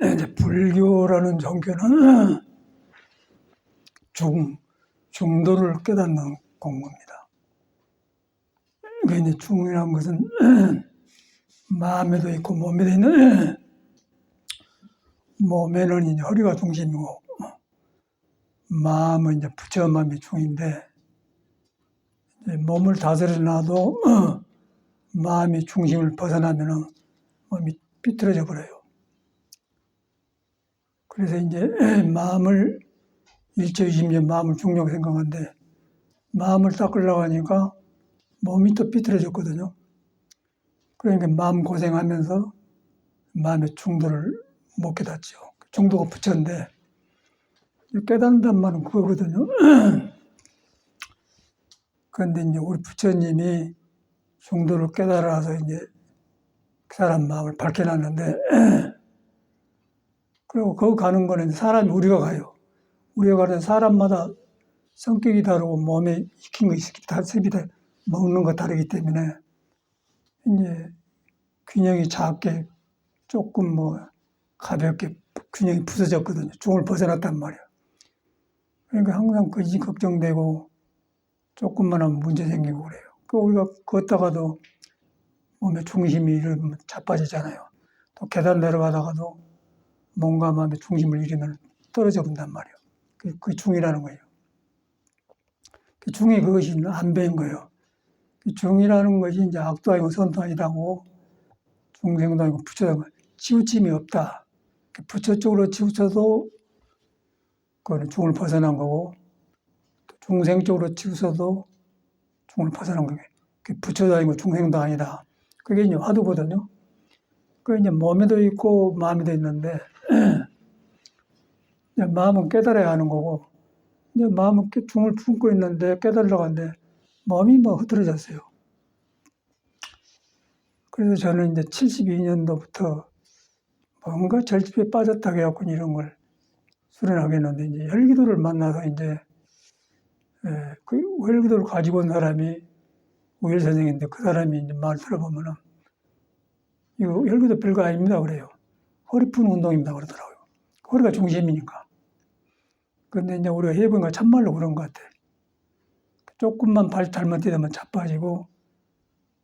이제 불교라는 종교는 중도를 깨닫는 공부입니다. 그러니까 중이라는 것은 마음에도 있고 몸에도 있는, 몸에는 이제 허리가 중심이고 마음은 이제 부처마음이 중인데, 몸을 다스려 놔도 마음이 중심을 벗어나면은 몸이 삐뚤어져 버려요. 그래서 이제 마음을 일체유심제 마음을 중요하게 생각하는데, 마음을 닦으려고 하니까 몸이 또 삐뚤어졌거든요. 그러니까 마음 고생하면서 마음의 중도를 못 깨닫죠. 중도가 부처인데 깨닫는다는 말은 그거거든요. 그런데 이제 우리 부처님이 중도를 깨달아서 이제 그 사람 마음을 밝혀놨는데, 그리고 거기 가는 거는 사람이 우리가 가요. 우리가 가는 사람마다 성격이 다르고 몸에 익힌 거 습이 다 먹는 거 다르기 때문에 이제 균형이 작게 조금 가볍게 균형이 부서졌거든요. 중을 벗어났단 말이에요. 그러니까 항상 그것이 걱정되고 조금만 하면 문제 생기고 그래요. 그 우리가 걷다가도 몸의 중심이 잃으면 자빠지잖아요. 또 계단 내려가다가도 몸과 마음의 중심을 잃으면 떨어져 본단 말이에요. 그 중이라는 거예요. 그 중이 그것이 안배인 거예요. 그 중이라는 것이 이제 악도 아니고 선도 아니라고, 중생도 아니고 부처도 아니고 치우침이 없다. 부처 쪽으로 치우쳐도 그거는 중을 벗어난 거고, 중생 쪽으로 치우쳐도 중을 벗어난 거예요. 부처도 아니고 중생도 아니다. 그게 이제 화두거든요. 그 이제 몸에도 있고 마음에도 있는데, 이제 마음은 깨달아야 하는 거고, 이제 마음은 중을 품고 있는데 깨달으려고 하는데 마음이 흐트러졌어요. 그래서 저는 이제 72년도부터 뭔가 절집에 빠졌다 해갖고 이런 걸 수련하게 했는데, 이제 혈기도를 만나서 이제 그 혈기도를 가지고 온 사람이 우일 선생인데, 그 사람이 이제 말 들어보면은 이거 혈기도 별거 아닙니다 그래요. 허리 푸는 운동입니다 그러더라고요. 허리가 중심이니까. 근데 이제 우리가 해보니까 참말로 그런 것 같아. 조금만 발 잘못 뛰면 자빠지고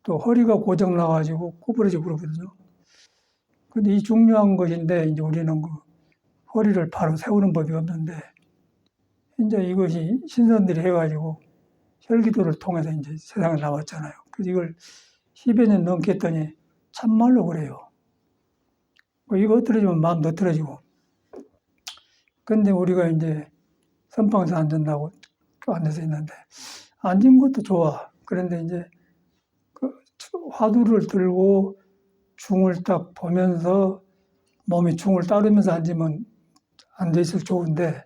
또 허리가 고장 나가지고 구부러지고 그러거든요. 근데 이 중요한 것인데, 이제 우리는 그 허리를 바로 세우는 법이 없는데, 이제 이것이 신선들이 해가지고 혈기도를 통해서 이제 세상에 나왔잖아요. 그래서 이걸 10여 년 넘게 했더니 참말로 그래요. 이거 흐트러지면 마음도 흐트러지고. 근데 우리가 이제 선방에서 앉는다고 앉아서 있는데, 앉은 것도 좋아. 그런데 이제 그 화두를 들고 중을 딱 보면서 몸이 중을 따르면서 앉으면 앉아있을 좋은데,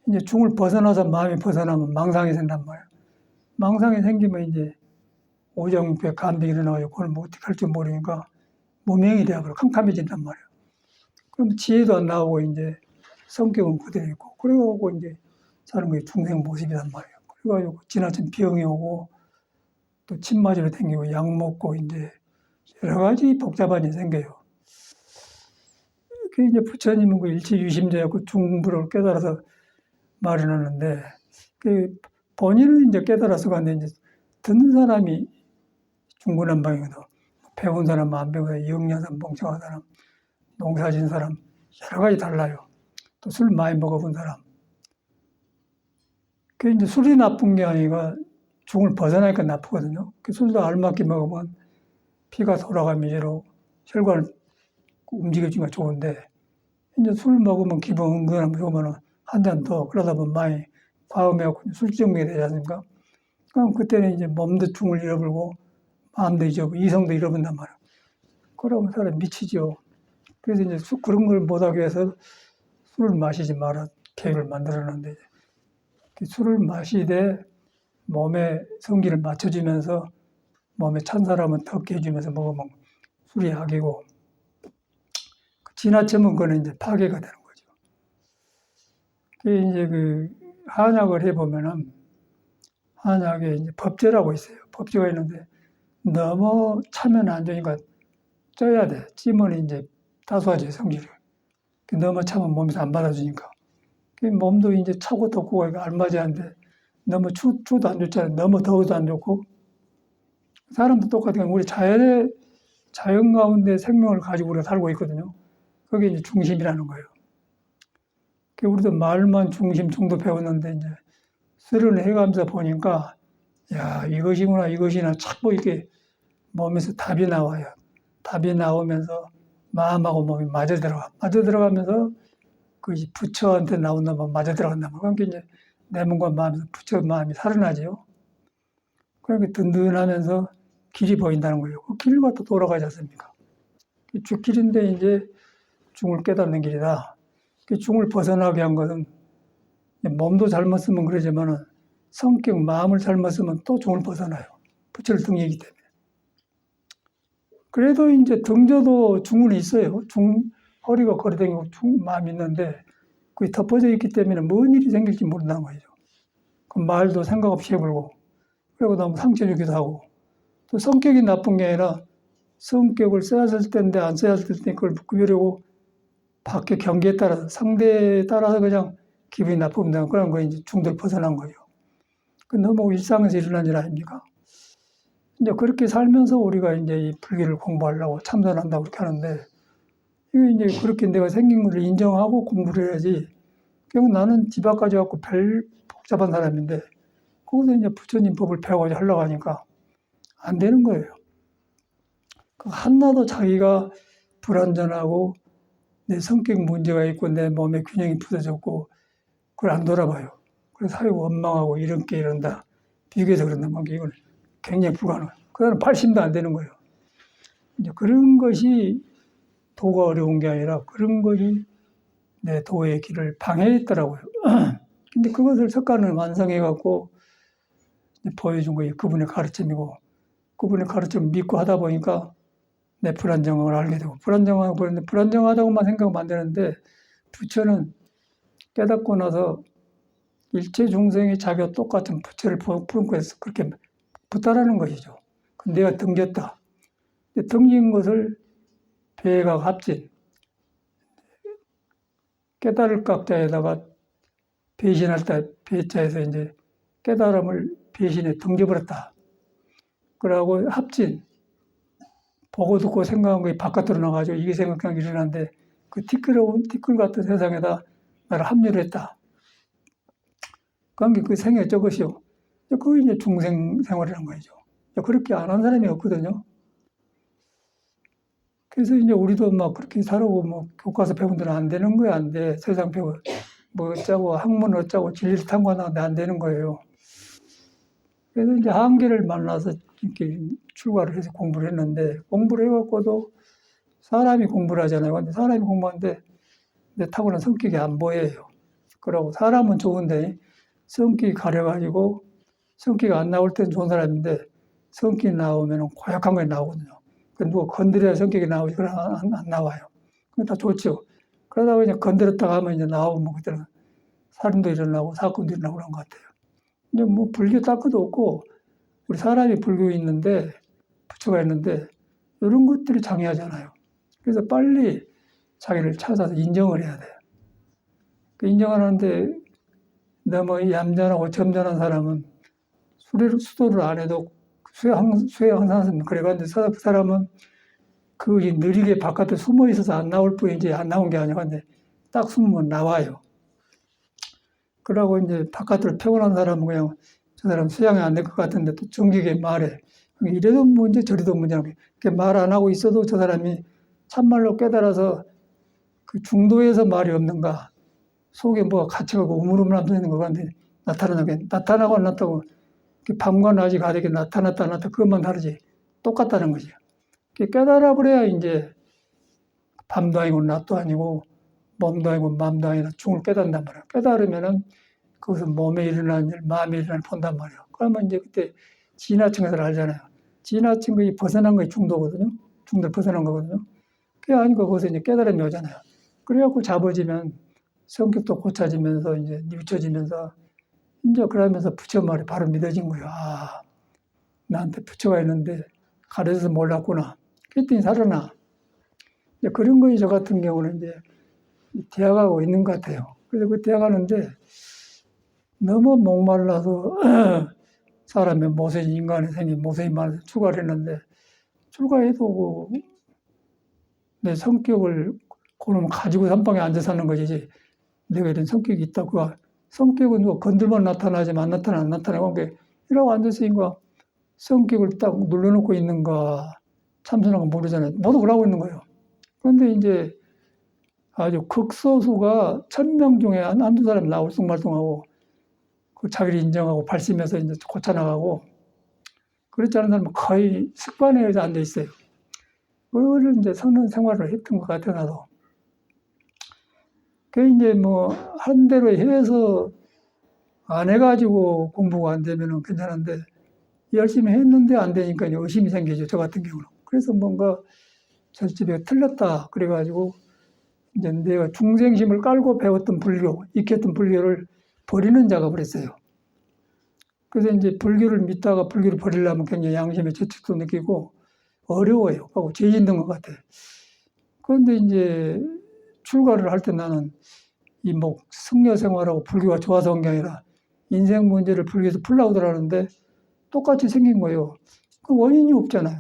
이제 중을 벗어나서 마음이 벗어나면 망상이 생긴단 말이에요. 망상이 생기면 이제 오정배 감정이 일어나고 그걸 어떻게 할 줄 모르니까 무명이 되어버려 캄캄해진단 말이에요. 그럼 지혜도 안 나오고 이제 성격은 그대로 있고, 그래가지고 이제 사는 게 중생 모습이란 말이에요. 그래가지고 지나친 병이 오고 또 침 맞으러 다니고 약 먹고 이제 여러 가지 복잡한 일이 생겨요. 그 이제 부처님은 그 일체유심제였고 중부를 깨달아서 말을 하는데, 그 본인은 이제 깨달아서 갔는데, 이제 듣는 사람이 중구난방이거든. 배운 사람, 안 배운 사람, 영리한 사람, 멍청한 사람, 농사진 사람, 여러 가지 달라요. 또 술 많이 먹어본 사람. 그 이제 술이 나쁜 게 아니라 중을 벗어나니까 나쁘거든요. 그 술도 알맞게 먹으면 피가 돌아가면 이제로 혈관을 움직여주니까 좋은데, 이제 술 먹으면 기분 은근하면 좋으면 한 잔 더, 그러다 보면 많이 과음해갖고 술정맥이 되지 않습니까? 그럼 그때는 이제 몸도 중을 잃어버리고, 마음도 잊어버리고, 이성도 잃어버린단 말이에요. 그러면 사람 미치죠. 그래서 이제 그런 걸 못하기 위해서 술을 마시지 마라 계획을 만들어놨는데, 술을 마시되 몸의 성기를 맞춰주면서 몸에 찬 사람은 턱게 해주면서 먹으면 술이 약이고, 지나치면 그거는 이제 파괴가 되는 거죠. 이제 그 한약을 해보면은 한약에 이제 법제라고 있어요. 법제가 있는데 너무 차면 안 되니까 쪄야 돼. 찌면 이제 다소하지 성질이. 너무 차면 몸에서 안 받아주니까. 몸도 이제 차고 덥고 알맞이한데 너무 추워도 안 좋잖아요. 너무 더워도 안 좋고. 사람도 똑같아요. 우리 자연 가운데 생명을 가지고 우리가 살고 있거든요. 그게 이제 중심이라는 거예요. 우리도 말만 중심 정도 배웠는데 이제 수련을 해가면서 보니까 야, 이것이구나, 이것이나 자꾸 이렇게 몸에서 답이 나와요. 답이 나오면서 마음하고 몸이 맞아 들어가면서 그 부처한테 나온단 말, 맞아 들어간단 말. 그러니까 이제 내 몸과 마음에서 부처 마음이 살아나죠. 그러니까 든든하면서 길이 보인다는 거예요. 그 길을 갖다 돌아가지 않습니까? 죽길인데 이제 중을 깨닫는 길이다. 중을 벗어나게 한 것은 몸도 잘못 쓰면 그러지만은 성격, 마음을 잘못 쓰면 또 중을 벗어나요. 부처를 등이기 때문에. 그래도 이제 등져도 중은 있어요. 허리가 거리다니고 마음이 있는데 그게 덮어져 있기 때문에 뭔 일이 생길지 모른다는 거죠. 그 말도 생각 없이 해버리고 그리고 너무 상처 주기도 하고 또 성격이 나쁜 게 아니라 성격을 써야 할 때인데 안 써야 할 때인데 그걸 구별하고 밖에 경계에 따라서 상대에 따라서 그냥 기분이 나쁘면 그런 거 이제 중도를 벗어난 거죠. 그 너무 일상에서 일어난 일 아닙니까? 이제 그렇게 살면서 우리가 이제 이 불교를 공부하려고 참선한다고 그렇게 하는데 이게 이제 그렇게 내가 생긴 것을 인정하고 공부를 해야지. 결국 나는 집 앞까지 갖고 별 복잡한 사람인데 거기서 이제 부처님 법을 배워가지고 하려고 하니까 안 되는 거예요. 하나도 자기가 불완전하고 내 성격 문제가 있고 내 몸의 균형이 부서졌고 그걸 안 돌아봐요. 그래서 사회 원망하고 이런 게 이런다. 비교해서 그런다. 막 이건 굉장히 불가능해요. 그다음에 80도 안 되는 거예요. 이제 그런 것이 도가 어려운 게 아니라 그런 것이 내 도의 길을 방해했더라고요. 근데 그것을 석가는 완성해갖고 보여준 거예요. 그분의 가르침이고 그분의 가르침을 믿고 하다 보니까 내 불안정함을 알게 되고 불안정하고 그런데 불안정하다고만 생각하면 안 되는데 부처는 깨닫고 나서 일체 중생이 자기와 똑같은 부처를 품고 해서 그렇게 붙다라는 것이죠. 내가 등졌다. 등진 것을 배각 합진 깨달을 각자에다가 배신할 때 배자에서 이제 깨달음을 배신에 등져버렸다. 그러고 합진 보고 듣고 생각한 게 바깥으로 나가지고 이게 생각한 게 일어났는데 그 티끌 같은 세상에다 나를 합류를 했다. 그게 그 생애 저것이요. 그게 이제 중생 생활이라는 거죠. 그렇게 안 한 사람이 없거든요. 그래서 이제 우리도 막 그렇게 살아고 뭐 교과서 배운 대로 안 되는 거야, 안 돼. 세상 배워. 뭐 어쩌고 학문 어쩌고 진리를 탐구하는데 안 되는 거예요. 그래서 이제 한계를 만나서 이렇게 출가를 해서 공부를 했는데 공부를 해갖고도 사람이 공부를 하잖아요. 근데 사람이 공부하는데 내 타고난 성격이 안 보여요. 그러고 사람은 좋은데 성격이 가려가지고 성격이 안 나올 때는 좋은 사람인데 성격이 나오면 고약한 게 나오거든요. 누가 건드려야 성격이 나오지, 그럼 안 나와요. 그건 다 좋죠. 그러다가 이제 건드렸다가 하면 이제 나오면 그때는 살인도 일어나고 사건도 일어나고 그런 것 같아요. 이제 뭐 불교 딱 것도 없고 우리 사람이 불교 있는데 부처가 있는데 이런 것들이 장애하잖아요. 그래서 빨리 자기를 찾아서 인정을 해야 돼요. 그 인정하는데 너무 얌전하고 점잖은 사람은 수도를 안 해도 수혜 항상 하습니다. 그래가지고 그 사람은 그 느리게 바깥에 숨어 있어서 안 나올 뿐이지 안 나온 게 아니라 근데 딱 숨으면 나와요. 그러고 이제 바깥으로 피곤한 사람은 그냥 저 사람 수양이 안 될 것 같은데 또 정직하게 말해. 이래도 문제 저래도 문제라고. 말 안 하고 있어도 저 사람이 참말로 깨달아서 그 중도에서 말이 없는가. 속에 뭐가 갇혀가고 우물우물한 소리 있는 거 같은데 나타나고 안 나타나고 밤과 낮이 가득히 나타났다 안 나타났다 그것만 다르지 똑같다는 거죠. 깨달아 버려야 이제 밤도 아니고 낮도 아니고 몸도 아니고 마음도 아니라 중을 깨닫는단 말이야. 깨달으면은 그것은 몸에 일어나는 일, 마음에 일어나는 일 본단 말이야. 그러면 이제 그때 지나층에서 알잖아요. 지나친 것이 벗어난 것이 중도거든요. 중도를 벗어난 거거든요. 그게 아니고 거기서 이제 깨달음이 오잖아요. 그래갖고 잡아지면 성격도 고쳐지면서 이제 뉘우쳐지면서 이제 그러면서 부처 말이 바로 믿어진 거예요. 아, 나한테 부처가 있는데 가르쳐서 몰랐구나. 그랬더니 살아나. 이제 그런 거지 저 같은 경우는 이제 되어가고 있는 것 같아요. 그래서 그 되어가는데 너무 목말라서 사람의 모습이 인간이 생긴 모습이 말해서 출가를 했는데 출가해도 내 성격을 그놈 가지고 선방에 앉아 사는 것이지 내가 이런 성격이 있다. 그 성격은 뭐 건들면 나타나지만 안 나타나 안 나타나고 게 이러고 앉아서인가 성격을 딱 눌러놓고 있는가 참선하고 모르잖아요. 모두 그러고 있는 거예요. 그런데 이제 아주 극소수가 1000명 중에 한두 사람 나올 숭말숭하고 그 자기를 인정하고 발심해서 이제 고쳐나가고 그렇지 않은 사람은 거의 습관에 의해서 앉아 있어요. 그걸 이제 선언 생활을 했던 것 같아 나도. 그 이제 뭐 한 대로 해서 안 해가지고 공부가 안 되면은 괜찮은데 열심히 했는데 안 되니까 의심이 생기죠. 저 같은 경우는. 그래서 뭔가 절집에 틀렸다. 그래가지고 이제 내가 중생심을 깔고 배웠던 불교, 익혔던 불교를 버리는 작업을 했어요. 그래서 이제 불교를 믿다가 불교를 버리려면 굉장히 양심의 죄책도 느끼고 어려워요. 하고 죄 짓는 것 같아요. 그런데 이제 출가를 할 때 나는 이 뭐 승려 생활하고 불교가 좋아서 온 게 아니라 인생 문제를 불교에서 풀려고 들어가는데 똑같이 생긴 거예요. 그 원인이 없잖아요.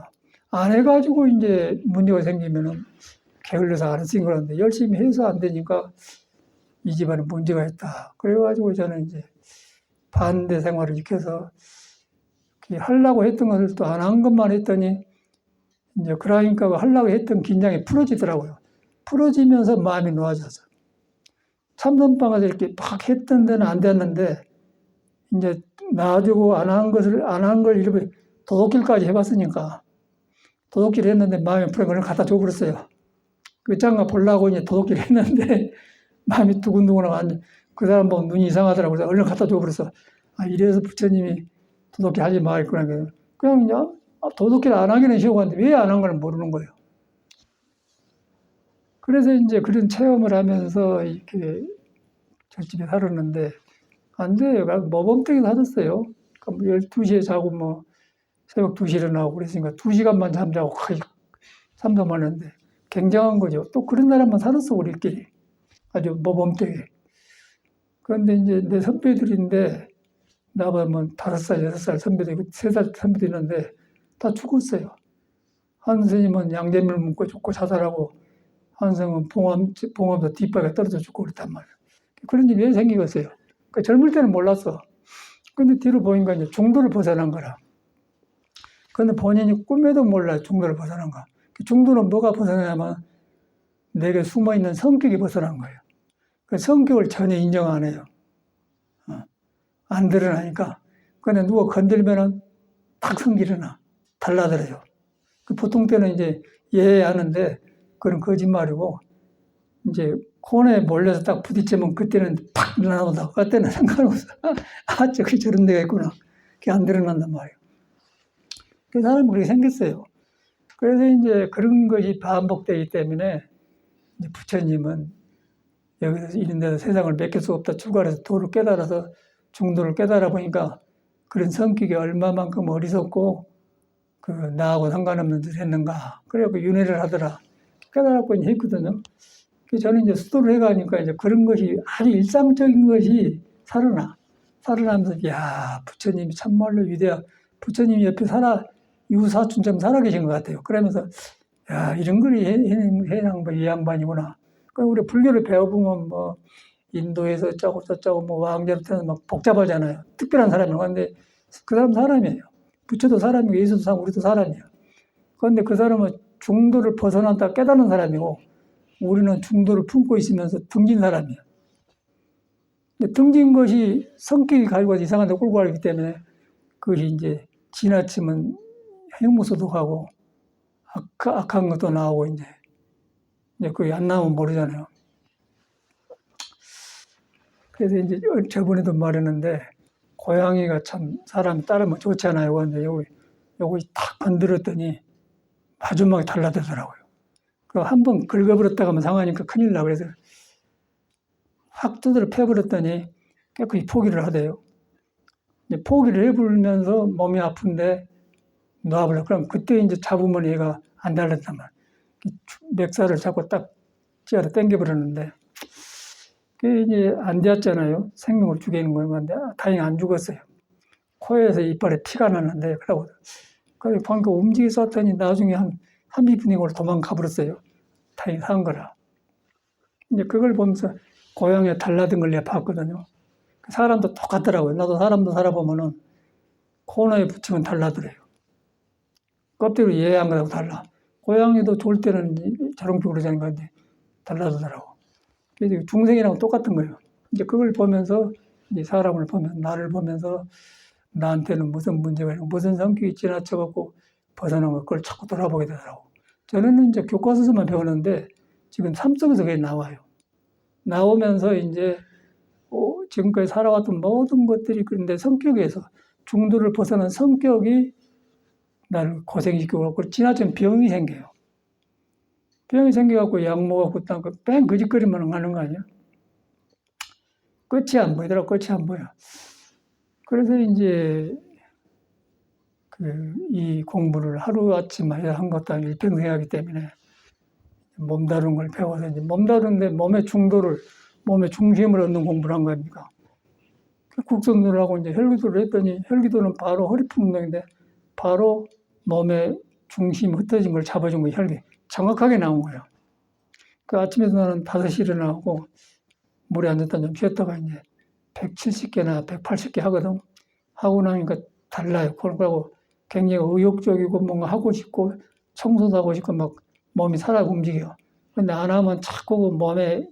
안 해가지고 이제 문제가 생기면은 게을러서 안 쓴 거라는데 열심히 해서 안 되니까 이 집안에 문제가 있다. 그래가지고 저는 이제 반대 생활을 익혀서 하려고 했던 것을 또 안 한 것만 했더니 이제 그러니까 하려고 했던 긴장이 풀어지더라고요. 풀어지면서 마음이 놓아져서 참선방에서 이렇게 막 했던 데는 안 됐는데 이제 놔두고 안 한 걸 이렇게 도둑질까지 해봤으니까 도둑질 했는데 마음이 풀어 그걸 갖다 줘버렸어요. 그 장가 보려고 이제 도둑질 했는데 마음이 두근두근하고 그 사람 보고 눈이 이상하더라고요. 그래서 얼른 갖다 줘버렸어. 아, 이래서 부처님이 도둑질 하지 말거나 그냥 도둑질 안 하기는 쉬워 하는데 왜 안 한 걸 모르는 거예요. 그래서 이제 그런 체험을 하면서 이렇게 절집에 살았는데 안 돼요. 모범되게 살았어요. 12시에 자고 뭐 새벽 2시에 일어나고 그랬으니까 2시간만 잠자고 거의 잠도만 했는데 굉장한 거죠. 또 그런 나라만 살았어 우리끼리. 아주 모범되게. 그런데 이제 내 선배들인데 나보다 뭐 5살, 6살 선배들, 3살 선배들 있는데 다 죽었어요. 한 스님은 양재물 묻고 죽고 자살하고 한 스님은 봉암도 뒷바닥에 떨어져 죽고 그랬단 말이에요. 그런 일이 왜 생기겠어요? 그 젊을 때는 몰랐어. 근데 뒤로 보니까 이제 중도를 벗어난 거라. 근데 본인이 꿈에도 몰라요. 중도를 벗어난 거. 중도는 뭐가 벗어나냐면 내게 숨어있는 성격이 벗어난 거예요. 그 성격을 전혀 인정 안 해요. 안 드러나니까. 근데 누가 건들면은 탁 성질이 나. 달라들어요. 보통 때는 이제 예하는데 그건 거짓말이고 이제 코너에 몰려서 딱 부딪히면 그때는 팍 일어나온다. 그때는 상관없어. 아, 저기 저런 데가 있구나. 그게 안 드러난단 말이에요. 그 사람이 그렇게 생겼어요. 그래서 이제 그런 것이 반복되기 때문에 이제 부처님은 여기서 이런 데서 세상을 맡길 수 없다. 출가해서 도를 깨달아서 중도를 깨달아 보니까 그런 성격이 얼마만큼 어리석고 그 나하고 상관없는 짓을 했는가. 그래갖고 윤회를 하더라. 깨달았고 이제 했거든요. 저는 이제 수도를 해가니까 이제 그런 것이 아주 일상적인 것이 살아나면서, 야, 부처님이 참말로 위대하, 부처님이 옆에 유사춘처럼 살아계신 것 같아요. 그러면서, 야, 이런 걸 해양 이 양반이구나. 그럼 우리 불교를 배워보면 뭐, 인도에서 어쩌고 저쩌고 뭐 왕자부터 막 복잡하잖아요. 특별한 사람이라고 하는데, 그 사람 사람이에요. 부처도 사람이고, 예수도 사람, 우리도 사람이에요. 그런데 그 사람은 중도를 벗어난다 깨닫는 사람이고, 우리는 중도를 품고 있으면서 등진 사람이에요. 등진 것이 성격이 가지고 이상한 데 끌고 가기 때문에 그것이 이제 지나치면 행무소득하고 악한 것도 나오고 이제 그게 안 나오면 모르잖아요. 그래서 이제 저번에도 말했는데 고양이가 참 사람 따르면 좋잖아요. 근데 여기 탁 건드렸더니 마지막에 달라들더라고요. 한번 긁어버렸다가 하면 상하니까 큰일 나. 그래서 확 두드려 패버렸더니 깨끗이 포기를 하대요. 포기를 해버리면서 몸이 아픈데 놔버려. 그럼 그때 이제 잡으면 얘가 안 달렸단 말이야. 맥살을 잡고 딱 찌어서 당겨버렸는데 그게 이제 안 되었잖아요. 생명을 죽이는 건데 다행히 안 죽었어요. 코에서 이빨에 피가 났는데 그러고 방금 움직여서 왔더니 나중에 한 30분이 걸려 도망가 버렸어요. 다행히 산 거라. 이제 그걸 보면서 고향에 달라든 걸 내가 봤거든요. 사람도 똑같더라고요. 나도 사람도 살아보면은 코너에 붙이면 달라더래요. 껍데기로 이해한 거하고 달라. 고양이도 좋을 때는 저렁피고 그러자는 건데 달라지더라고. 그래서 중생이랑 똑같은 거예요. 이제 그걸 보면서 이제 사람을 보면 나를 보면서 나한테는 무슨 문제가 있고 무슨 성격이 지나쳐갖고 벗어난 걸 그걸 자꾸 돌아보게 되더라고. 저는 이제 교과서에서만 배우는데 지금 삶 속에서 그게 나와요. 나오면서 이제 지금까지 살아왔던 모든 것들이 그런데 성격에서 중도를 벗어난 성격이 나를 고생시키고 그리고 지나치면 병이 생겨요. 병이 생겨갖고 약 먹어갖고 뺑 거짓거리만 하는 거 아니야? 끝이 안 보이더라고. 끝이 안 보여. 그래서 이제 이 공부를 하루아침 한 것도 아니고 일평생 하기 때문에 몸 다루는 걸 배워서 이제 몸 다루는데 몸의 중도를, 몸의 중심을 얻는 공부를 한 겁니까? 국선도를 하고 이제 혈기도를 했더니 혈기도는 바로 허리품 운동인데 바로 몸의 중심 흩어진 걸 잡아준 거예요. 혈기. 정확하게 나온 거예요. 그 아침에도 나는 5시 일어나고 물에 앉았다 좀 쉬었다가 이제 170개나 180개 하거든. 하고 나니까 달라요. 그러고 굉장히 의욕적이고 뭔가 하고 싶고 청소도 하고 싶고 막 몸이 살아 움직여. 근데 안 하면 자꾸 몸에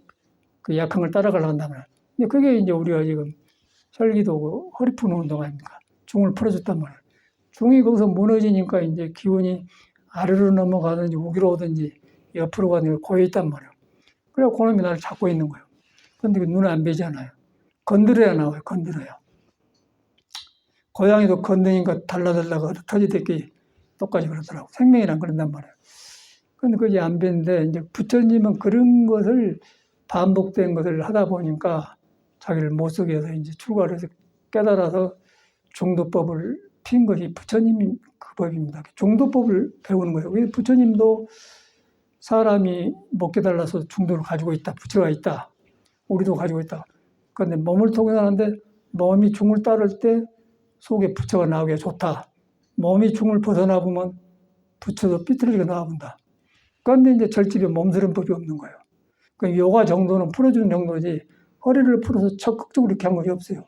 그 약한 걸 따라가려고 한단 말이야. 근데 그게 이제 우리가 지금 혈기도고 허리 푸는 운동 아닙니까? 중을 풀어줬단 말이야. 중이 거기서 무너지니까 이제 기운이 아래로 넘어가든지 우기로 오든지 옆으로 가든지 고여있단 말이야. 그래서 그놈이 나를 잡고 있는 거예요. 근데 눈에 안 뵈잖아요. 건드려야 나와요. 건드려야. 고양이도 건드니까 달라달라가 터지듯이 똑같이 그러더라고. 생명이란 그런단 말이에요. 근데 그게 안 뵀는데 이제 부처님은 그런 것을 반복된 것을 하다 보니까 자기를 못 쓰게 해서 이제 출가를 해서 깨달아서 중도법을 핀 것이 부처님 그 법입니다. 중도법을 배우는 거예요. 그래서 부처님도 사람이 못 깨달아서 중도를 가지고 있다. 부처가 있다. 우리도 가지고 있다. 그런데 몸을 통해서 하는데 몸이 중을 따를 때 속에 부처가 나오기가 좋다. 몸이 중을 벗어나 보면 부처도 삐뚤어지게 나와본다. 그런데 이제 절집에 몸서는 법이 없는 거예요. 그 요가 정도는 풀어주는 정도지 허리를 풀어서 적극적으로 이렇게 한 것이 없어요.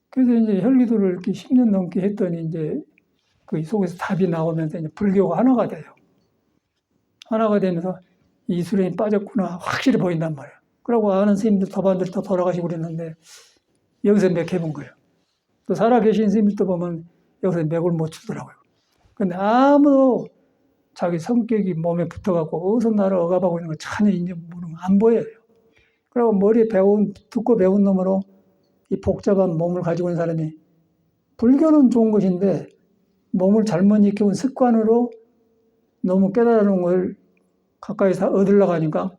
그래서 이제 혈기도를 이렇게 10년 넘게 했더니 이제 그 속에서 답이 나오면서 이제 불교가 하나가 돼요. 하나가 되면서 이 수련이 빠졌구나 확실히 보인단 말이에요. 그러고 아는 스님들 도반들 다 돌아가시고 그랬는데 여기서 맥 해본 거예요. 또 살아계신 스님들도 보면 여기서 맥을 못 추더라고요. 근데 아무도 자기 성격이 몸에 붙어갖고 어디서 나를 억압하고 있는 거 전혀 안 보여요. 그리고 머리에 듣고 배운 놈으로 이 복잡한 몸을 가지고 있는 사람이 불교는 좋은 것인데 몸을 잘못 익혀온 습관으로 너무 깨달은 걸 가까이서 얻으려고 하니까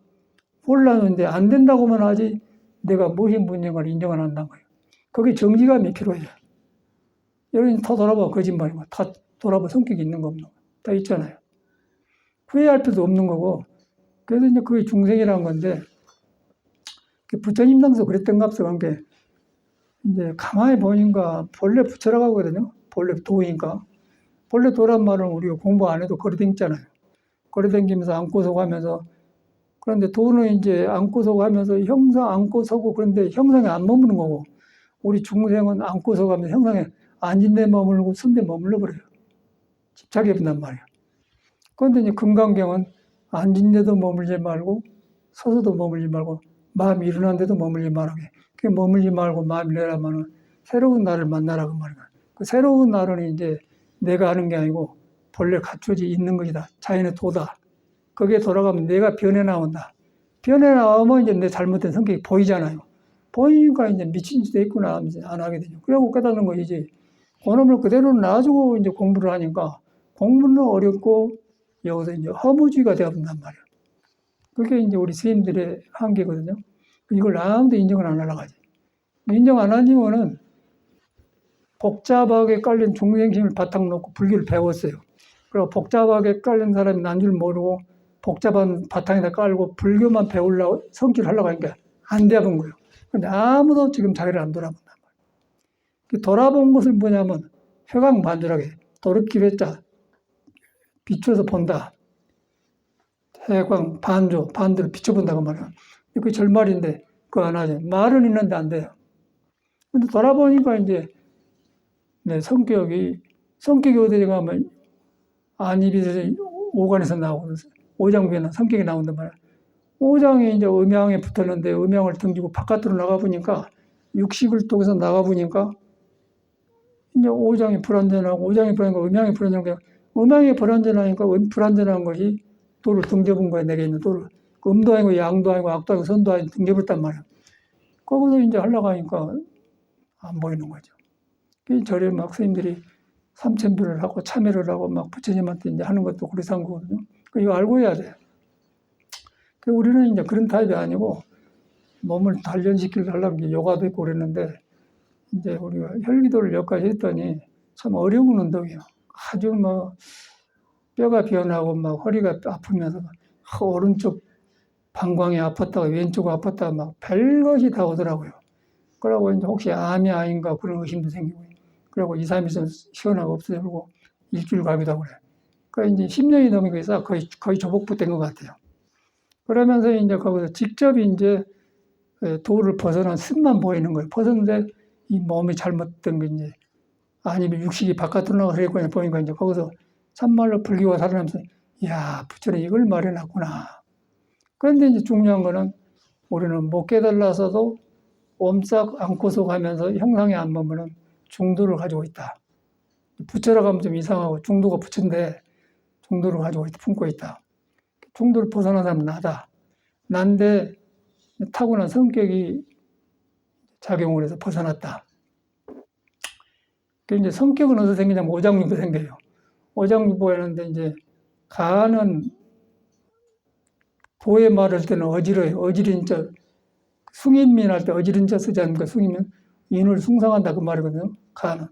혼란인데 안 된다고만 하지 내가 무엇이 문제인 걸 인정 안 한다는 거예요. 그게 정지감이 필요해요. 여러분 다 돌아봐 거짓말인 거. 다 돌아봐 성격이 있는 거 없는 거. 다 있잖아요. 후회할 필요도 없는 거고. 그래서 이제 그게 중생이라는 건데 부처님 당시에 그랬던 값을 한 게 이제 가만히 보니까 본래 부처라고 하거든요. 본래 도니까. 본래 도란 말은 우리가 공부 안 해도 걸어댕기잖아요. 걸어댕기면서 안고 서고 하면서 그런데 도는 이제 안고 서고 하면서 형상 안고 서고 그런데 형상에 안 머무는 거고 우리 중생은 안고 서고 하면서 형상에 앉은 데 머물고 쓴 데 머물러 버려요. 집착해 본단 말이에요. 그런데 이제 금강경은 앉은 데도 머물지 말고 서서도 머물지 말고 마음이 일어난 데도 머물지 말하게. 그 머물지 말고 마음이 내라면은 새로운 나를 만나라고 말이야. 그 새로운 나는 이제 내가 하는 게 아니고 본래 갖춰져 있는 것이다. 자연의 도다. 거기에 돌아가면 내가 변해 나온다. 변해 나오면 이제 내 잘못된 성격이 보이잖아요. 보이니까 이제 미친 짓도 있구나 이제 안 하게 되죠. 그러고 깨닫는 것이지. 그놈을 그대로 놔주고 이제 공부를 하니까 공부는 어렵고 여기서 이제 허무주의가 되어본단 말이에요. 그게 이제 우리 스님들의 한계거든요. 이걸 아무도 인정을 안 하려고 하지. 인정 안 하는 이유는 복잡하게 깔린 중생심을 바탕 놓고 불교를 배웠어요. 그리고 복잡하게 깔린 사람이 난 줄 모르고 복잡한 바탕에다 깔고 불교만 배우려고 성취를 하려고 하니까 안 돼본 거예요. 근데 아무도 지금 자기를 안 돌아본단 말이에요. 돌아본 것은 뭐냐면 회광반절하게 도르키베자 비추어서 본다. 해광 반조 반대로 비춰본다고 말이야. 그게 절말인데 그거 안 하죠. 말은 있는데 안 돼요. 근데 돌아보니까 이제 내 성격이 어디 가면 안입에서 오간에서 나오는 오장부에는 성격이 나온단 말이야. 오장이 이제 음양에 붙었는데 음양을 등지고 바깥으로 나가보니까 육식을 통해서 나가보니까 이제 오장이 불안전하고 음양이 불안전하고 음양이 불안전하니까 불안전한 것이 도를 등져본 거야. 내게 있는 도를. 음도 아니고 양도 아니고 악도 아니고 선도 아니고 등져봤단 말이야. 거기서 이제 하려고 하니까 안 보이는 거죠. 그 절에 막 스님들이 삼천불을 하고 참여를 하고 막 부처님한테 이제 하는 것도 그리산 거거든요. 이거 알고 해야 돼요. 우리는 이제 그런 타입이 아니고 몸을 단련시키려고 요가도 있고 그랬는데 이제 우리가 혈기도를 여기까지 했더니 참 어려운 운동이에요. 아주 뭐 뼈가 변하고 막 허리가 아프면서 막 오른쪽 방광이 아팠다가 왼쪽 아팠다가 막 별것이 다 오더라고요. 그러고 이제 혹시 암이 아닌가 그런 의심도 생기고 그러고 2, 3일 전 시원하고 없어지고 일주일 가기도 하고 그래. 그러니까 이제 10년이 넘으면서 거의 조복부된 것 같아요. 그러면서 이제 거기서 직접 이제 도를 벗어난 습만 보이는 거예요. 벗었는데 이 몸이 잘못된 게 이제 아니면 육식이 바깥으로 나가서 보니까 이제 거기서 참말로 불교가 살아나면서 이야 부처는 이걸 말해놨구나. 그런데 이제 중요한 거는 우리는 못 깨달아서도 옴싹 안고서 가면서 형상이 안 보면은 중도를 가지고 있다. 부처라고 하면 좀 이상하고 중도가 부처인데 중도를 가지고 있다, 품고 있다. 중도를 벗어난 사람은 나다. 난데 타고난 성격이 작용을 해서 벗어났다. 이제 성격은 어디서 생기냐면 오장육부 생겨요. 오장육부였는데 이제 가는 도에 말할 때는 어지러요. 어지린 자, 숭인민 할 때 어지른 자 쓰지 않습니까? 숭이면 인을 숭상한다 그 말이거든요. 가는.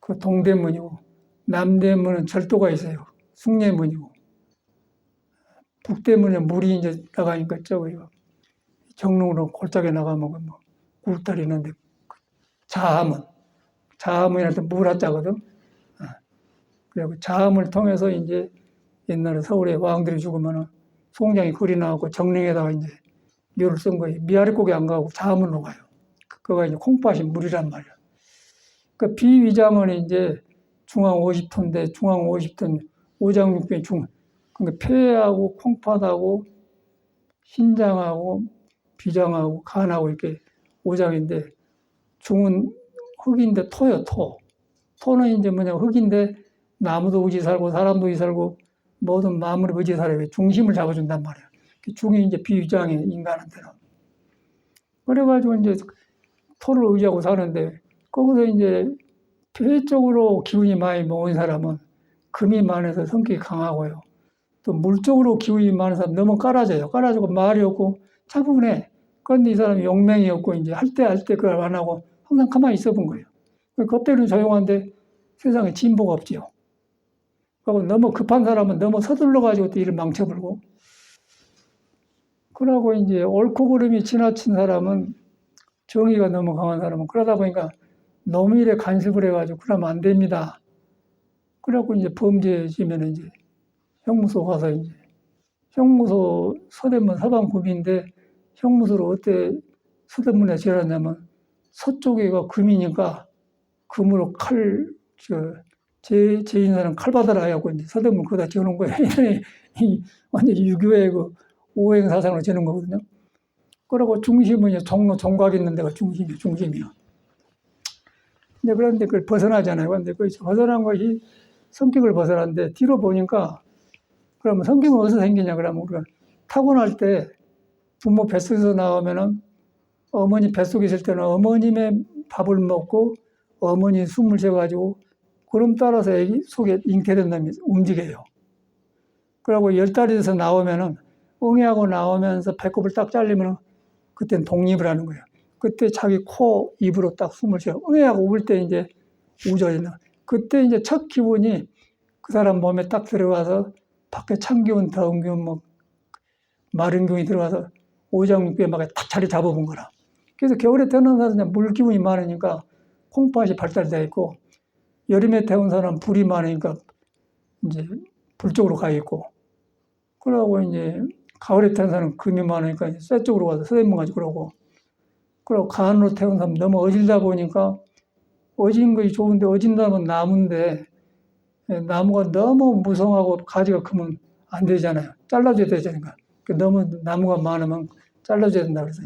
그 동대문이고 남대문은 절도가 있어요. 숭례문이고 북대문은 물이 이제 나가니까 저거요. 정릉으로 골짜기 나가면 뭐 굴다리 있는데 자함이랄 때 물하자거든. 그리고 자함을 통해서 이제 옛날에 서울에 왕들이 죽으면은 송장이 거리 나왔고 정릉에다가 이제 묘를 쓴 거예요. 미아래곡에 안 가고 자함으로 가요. 그거가 이제 콩팥이 물이란 말이야. 그 비위장은 이제 중앙 50톤인데 중앙 50톤 오장육부의 그러니까 폐하고 콩팥하고 신장하고 비장하고 간하고 이렇게 오장인데 중은 흙인데 토요, 토. 토는 이제 뭐냐 흙인데 나무도 의지 살고 사람도 의지 살고 모든 마음을 의지 살아요. 중심을 잡아준단 말이에요. 중이 이제 비위장이에요, 인간한테는. 그래가지고 이제 토를 의지하고 사는데 거기서 이제 폐 쪽으로 기운이 많이 모은 사람은 금이 많아서 성격이 강하고요. 또 물 쪽으로 기운이 많은 사람 너무 깔아져요. 깔아지고 말이 없고 차분해. 그런데 이 사람이 용맹이 없고 이제 할 때 그걸 안 하고 항상 가만히 있어 본 거예요. 그때는 조용한데 세상에 진보가 없지요. 그리고 너무 급한 사람은 너무 서둘러가지고 또 일을 망쳐버리고. 그러고 이제 옳고 그름이 지나친 사람은 정의가 너무 강한 사람은 그러다 보니까 노밀에 간섭을 해가지고 그러면 안 됩니다. 그래갖고 이제 범죄지면 이제 형무소 가서 이제 형무소 서대문 서방금인데 형무소로 어때 서대문에 지어놨냐면 서쪽에가 금이니까 금으로 제 인사는 칼 받아라 하고 이제 서대문 거기다 지어놓은 거예요. 완전히 유교의 그 오행 사상으로 지는 거거든요. 그러고 중심은 이제 종로 종각 있는 데가 중심이야. 근데 그런데 그걸 벗어나잖아요. 근데 그 벗어난 것이 성격을 벗어났는데 뒤로 보니까 그러면 성격은 어디서 생기냐 그러면 우리가 타고날 때 부모 뱃속에서 나오면은 어머니 뱃속에 있을 때는 어머님의 밥을 먹고 어머니 숨을 쉬어가지고 그럼 따라서 애기 속에 잉태된다면 움직여요. 그리고 10달이 돼서 나오면은 응애하고 나오면서 배꼽을 딱 잘리면은 그때는 독립을 하는 거예요. 그때 자기 코, 입으로 딱 숨을 쉬어. 응애하고 울 때 이제 우저있나. 그때 이제 첫 기운이 그 사람 몸에 딱 들어가서 밖에 찬 기운, 더운 기운, 뭐 마른 기운이 들어가서 오장육부에 막 딱 자리 잡아본 거라. 그래서 겨울에 태어난 사람은 물 기운이 많으니까 콩팥이 발달되어 있고, 여름에 태어난 사람은 불이 많으니까 이제 불 쪽으로 가 있고, 그러고 이제 가을에 태어난 사람은 금이 많으니까 쇠 쪽으로 가서 서대문 가지고 그러고 간으로 태어난 사람은 너무 어질다 보니까 어진 것이 좋은데 어진다면 나무인데 나무가 너무 무성하고 가지가 크면 안 되잖아요. 잘라줘야 되잖아요. 너무 나무가 많으면 잘라줘야 된다 그래서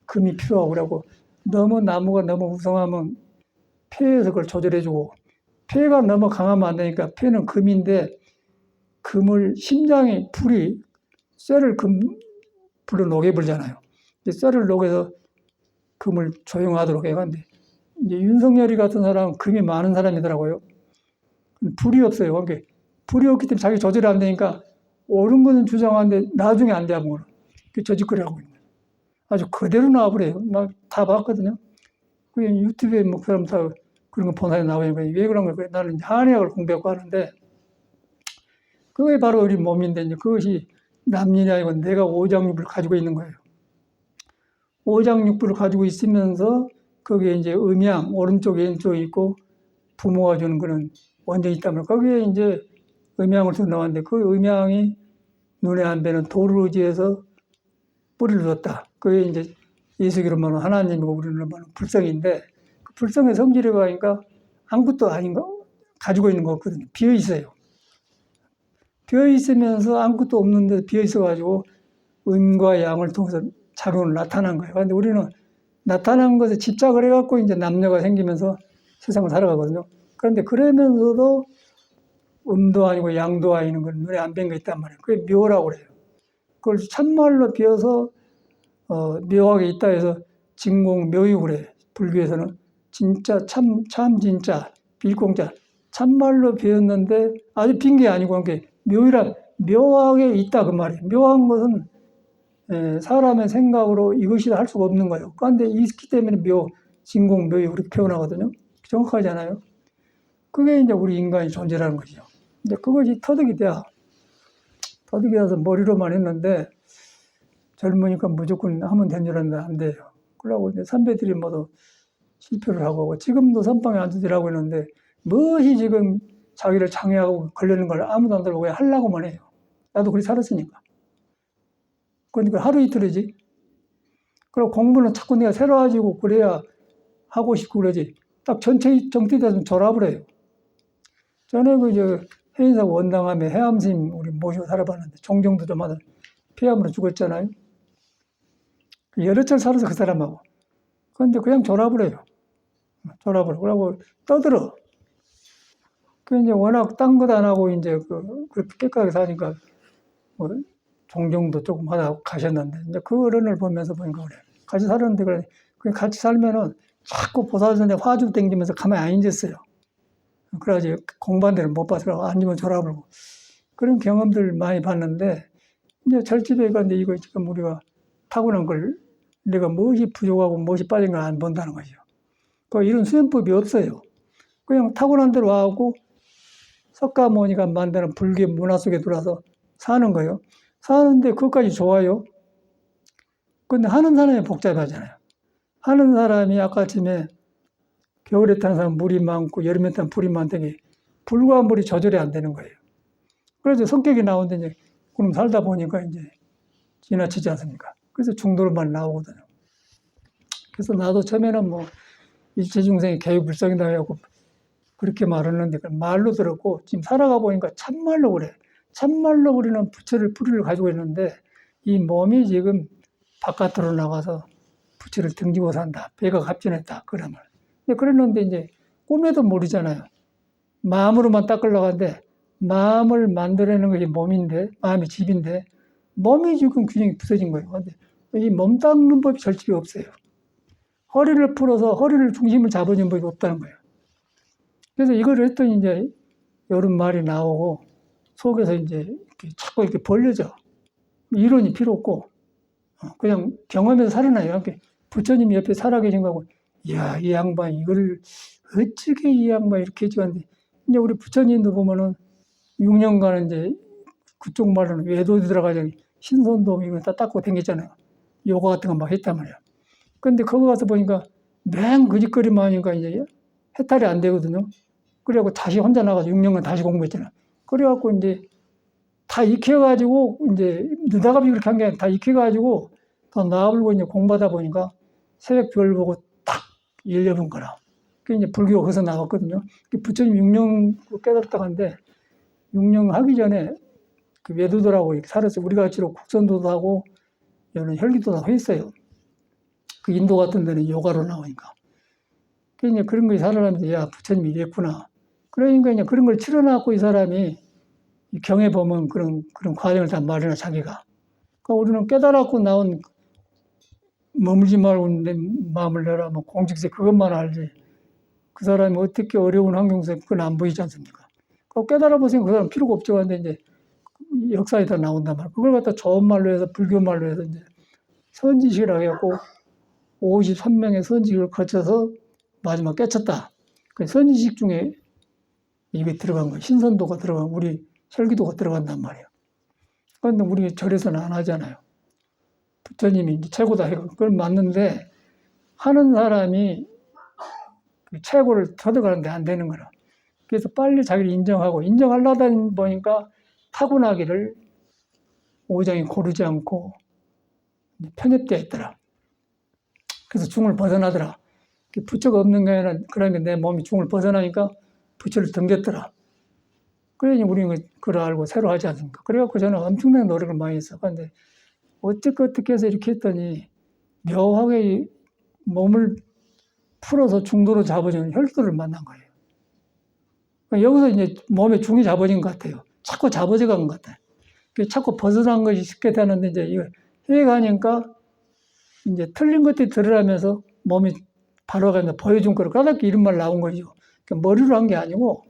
금이 필요하고 그러고 너무 나무가 너무 무성하면 폐에서 그걸 조절해주고 폐가 너무 강하면 안 되니까 폐는 금인데 금을 심장이 불이 쇠를 불로 녹여버리잖아요. 쇠를 녹여서 금을 조용하도록 해가는데 이제 윤석열이 같은 사람은 금이 많은 사람이더라고요. 불이 없어요. 그러니까 불이 없기 때문에 자기 조절이 안 되니까 옳은 거는 주장하는데 나중에 안 되고 그래. 저짓거리 하고 있는 거예요. 아주 그대로 나와버려요. 막 다 봤거든요. 그냥 유튜브에 뭐 그 사람 다 그런 거 본사에 나오니까 왜 그런 거예요? 나는 한의학을 공부하고 하는데 그게 바로 우리 몸인데 이제 그것이 남일이 아니고 내가 오장육부를 가지고 있는 거예요. 오장육부를 가지고 있으면서 거기에 이제 음양 오른쪽에 왼쪽에 있고 부모가 주는 그런 원전이 있다면 거기에 이제 음양을 또 넣었는데 그 음양이 눈에 안 뵈는 도를 의지해서 뿌리를 뒀다. 그게 이제 예수기로 말하면 하나님이고 우리는 말하면 불성인데 그 불성의 성질이라고 하니까 아무것도 아닌 거 가지고 있는 거 없거든요. 비어 있어요. 비어 있으면서 아무것도 없는데 비어 있어가지고 음과 양을 통해서 작용을 나타난 거예요. 그런데 우리는 나타난 것에 집착을 해갖고 이제 남녀가 생기면서 세상을 살아가거든요. 그런데 그러면서도 음도 아니고 양도 아니는 건 눈에 안 뵌 게 있단 말이에요. 그게 묘라고 그래요. 그걸 참말로 비어서 묘하게 있다 해서 진공묘유 그래. 불교에서는 진짜 참 진짜 빌공자 참말로 비었는데 아주 빈 게 아니고 그게 묘유라 묘하게 있다 그 말이에요. 묘한 것은 사람의 생각으로 이것이다 할 수가 없는 거예요. 그런데 있기 때문에 진공묘유 그렇게 표현하거든요. 정확하잖아요. 그게 이제 우리 인간의 존재라는 거죠. 이제 그것이 터득이 돼서 머리로만 했는데 젊으니까 무조건 하면 된 줄 알았는데 안 돼요. 그러고 이제 선배들이 모두 실패를 하고 지금도 선방에 앉으라고 했는데 무엇이 지금 자기를 장애하고 걸리는 걸 아무도 안 들고 왜 하려고만 해요. 나도 그렇게 살았으니까. 그러니까 하루 이틀이지. 그리고 공부는 자꾸 내가 새로워지고 그래야 하고 싶고 그러지. 딱 전체 정치되면 졸업을 해요. 전에 해인사 원당함에 해암스님 우리 모시고 살아봤는데 종정도 좀 하다 폐암으로 죽었잖아요. 여러 차례 살아서 그 사람하고. 그런데 그냥 졸업을 해요. 졸업을. 그러고 떠들어. 그 이제 워낙 딴 것 안 하고 이제 그렇게 깨끗하게 사니까 뭐 종정도 조금 하다 가셨는데 이제 그 어른을 보면서 보니까 그래. 같이 살았는데 그래. 같이 살면은 자꾸 보살선에 화주 땡기면서 가만히 안 앉았어요. 그래가지고 공부한 데를 못 받으라고 앉으면 졸업을. 그런 경험들 많이 봤는데 이제 절집에 갔는데 이거 지금 우리가 타고난 걸 내가 무엇이 부족하고 무엇이 빠진 걸 안 본다는 거죠. 이런 수행법이 없어요. 그냥 타고난 대로 와갖고 석가모니가 만드는 불교 문화 속에 들어와서 사는 거예요. 사는데 그것까지 좋아요. 근데 하는 사람이 복잡하잖아요. 하는 사람이 아까쯤에 겨울에 타는 사람 물이 많고 여름에 타는 불이 많더니 불과 물이 조절이 안 되는 거예요. 그래서 성격이 나오는데 이제 그럼 살다 보니까 이제 지나치지 않습니까? 그래서 중도로만 나오거든요. 그래서 나도 처음에는 뭐 일체중생이 개유불성이다 해갖고 그렇게 말했는데 말로 들었고 지금 살아가 보니까 참말로 그래. 참말로 우리는 뿌리를 가지고 있는데 이 몸이 지금 바깥으로 나가서 부처를 등지고 산다. 배가 갑진했다. 그러면. 그랬는데 이제 꿈에도 모르잖아요. 마음으로만 닦으려고 하는데 마음을 만들어내는 것이 몸인데 마음이 집인데 몸이 지금 균형이 부서진 거예요. 근데 이 몸 닦는 법이 절집이 없어요. 허리를 풀어서 허리를 중심을 잡아주는 법이 없다는 거예요. 그래서 이걸 했더니 이제 여름 말이 나오고 속에서 이제 이렇게 자꾸 이렇게 벌려져. 이론이 필요 없고 그냥 경험에서 살아나요. 부처님이 옆에 살아계신 거고, 이야, 이 양반 이걸 어떻게 이 양반 이렇게 해주는데 이제 우리 부처님도 보면은 6년간 이제 그쪽 말로는 외도에 들어가자 신선도 이거 다 닦고 다녔잖아요. 요가 같은 거 막 했단 말이야. 근데 거기 가서 보니까 맨 거짓거리만 하니까 이제 해탈이 안 되거든요. 그래갖고 다시 혼자 나가서 6년간 다시 공부했잖아. 그래갖고 이제 다 익혀가지고 이제 느닷없이 그렇게 한 게 아니라 다 익혀가지고 더 나아불고 이제 공부하다 보니까 새벽 별 보고 딱 열려본 거라. 그 이제 불교가 거기서 나왔거든요. 부처님 6년 깨달았다고 하는데 6년 하기 전에 그 외도들하고 살았어요. 우리 같이로 국선도도 하고 여는 혈기도도 하고 했어요. 그 인도 같은 데는 요가로 나오니까. 그 이제 그런 거 살아가면서 야 부처님이 이랬구나. 그러니까 이제 그런 걸 치러놨고 이 사람이 경에 보면 그런 과정을 다 말해놔 자기가. 그러니까 우리는 깨달았고 나온 머물지 말고 내 마음을 내라 뭐 공직세 그것만 알지. 그 사람이 어떻게 어려운 환경 속에 그건 안 보이지 않습니까? 그 깨달아 보세요. 그 사람 필요가 없죠. 근데 이제 역사에 다 나온단 말이야. 그걸 갖다 좋은 말로 해서 불교 말로 해서 이제 선지식이라고 해갖고 53명의 선지식을 거쳐서 마지막 깨쳤다. 그 선지식 중에 이게 들어간 거예요. 신선도가 들어간 우리 혈기도가 들어간단 말이에요. 그런데 우리 절에서는 안 하잖아요. 부처님이 이제 최고다 해요. 그건 맞는데 하는 사람이 그 최고를 터득하는데 안 되는 거라. 그래서 빨리 자기를 인정하고 인정하려다 보니까 타고나기를 오장이 고르지 않고 편협되어 있더라. 그래서 중을 벗어나더라. 부처가 없는 게 아니라 그러니까 내 몸이 중을 벗어나니까 부처를 덤겼더라. 그래야 우리는 그걸 알고 새로 하지 않습니까? 그래갖고 저는 엄청난 노력을 많이 했어. 그런데 어떻게 해서 이렇게 했더니 묘하게 몸을 풀어서 중도로 잡아주는 혈도를 만난 거예요. 여기서 이제 몸에 중이 잡아진 것 같아요. 자꾸 잡아져 간 것 같아요. 자꾸 벗어난 것이 쉽게 되는데 이제 이거 해가니까 이제 틀린 것들이 드러나면서 몸이 바로 가면서 보여준 거를 까맣게 이런 말 나온 거죠. 그러니까 머리로 한 게 아니고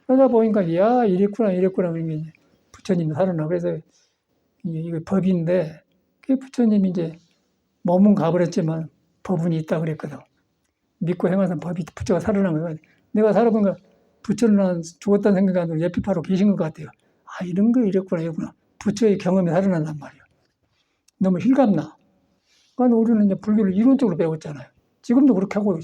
그러다 보니까 야 이랬구나 그런 게 이제 부처님이 살아나. 그래서 이게 법인데 그 부처님이 이제 몸은 가버렸지만 법은 있다 그랬거든. 믿고 행하는 법이 부처가 살아난 거예요. 내가 살아보니까 부처는 죽었다는 생각이 아니라 옆에 바로 계신 것 같아요. 아 이런 거 이랬구나. 부처의 경험이 살아난단 말이에요. 너무 힐감나. 그러니까 우리는 이제 불교를 이론적으로 배웠잖아요. 지금도 그렇게 하고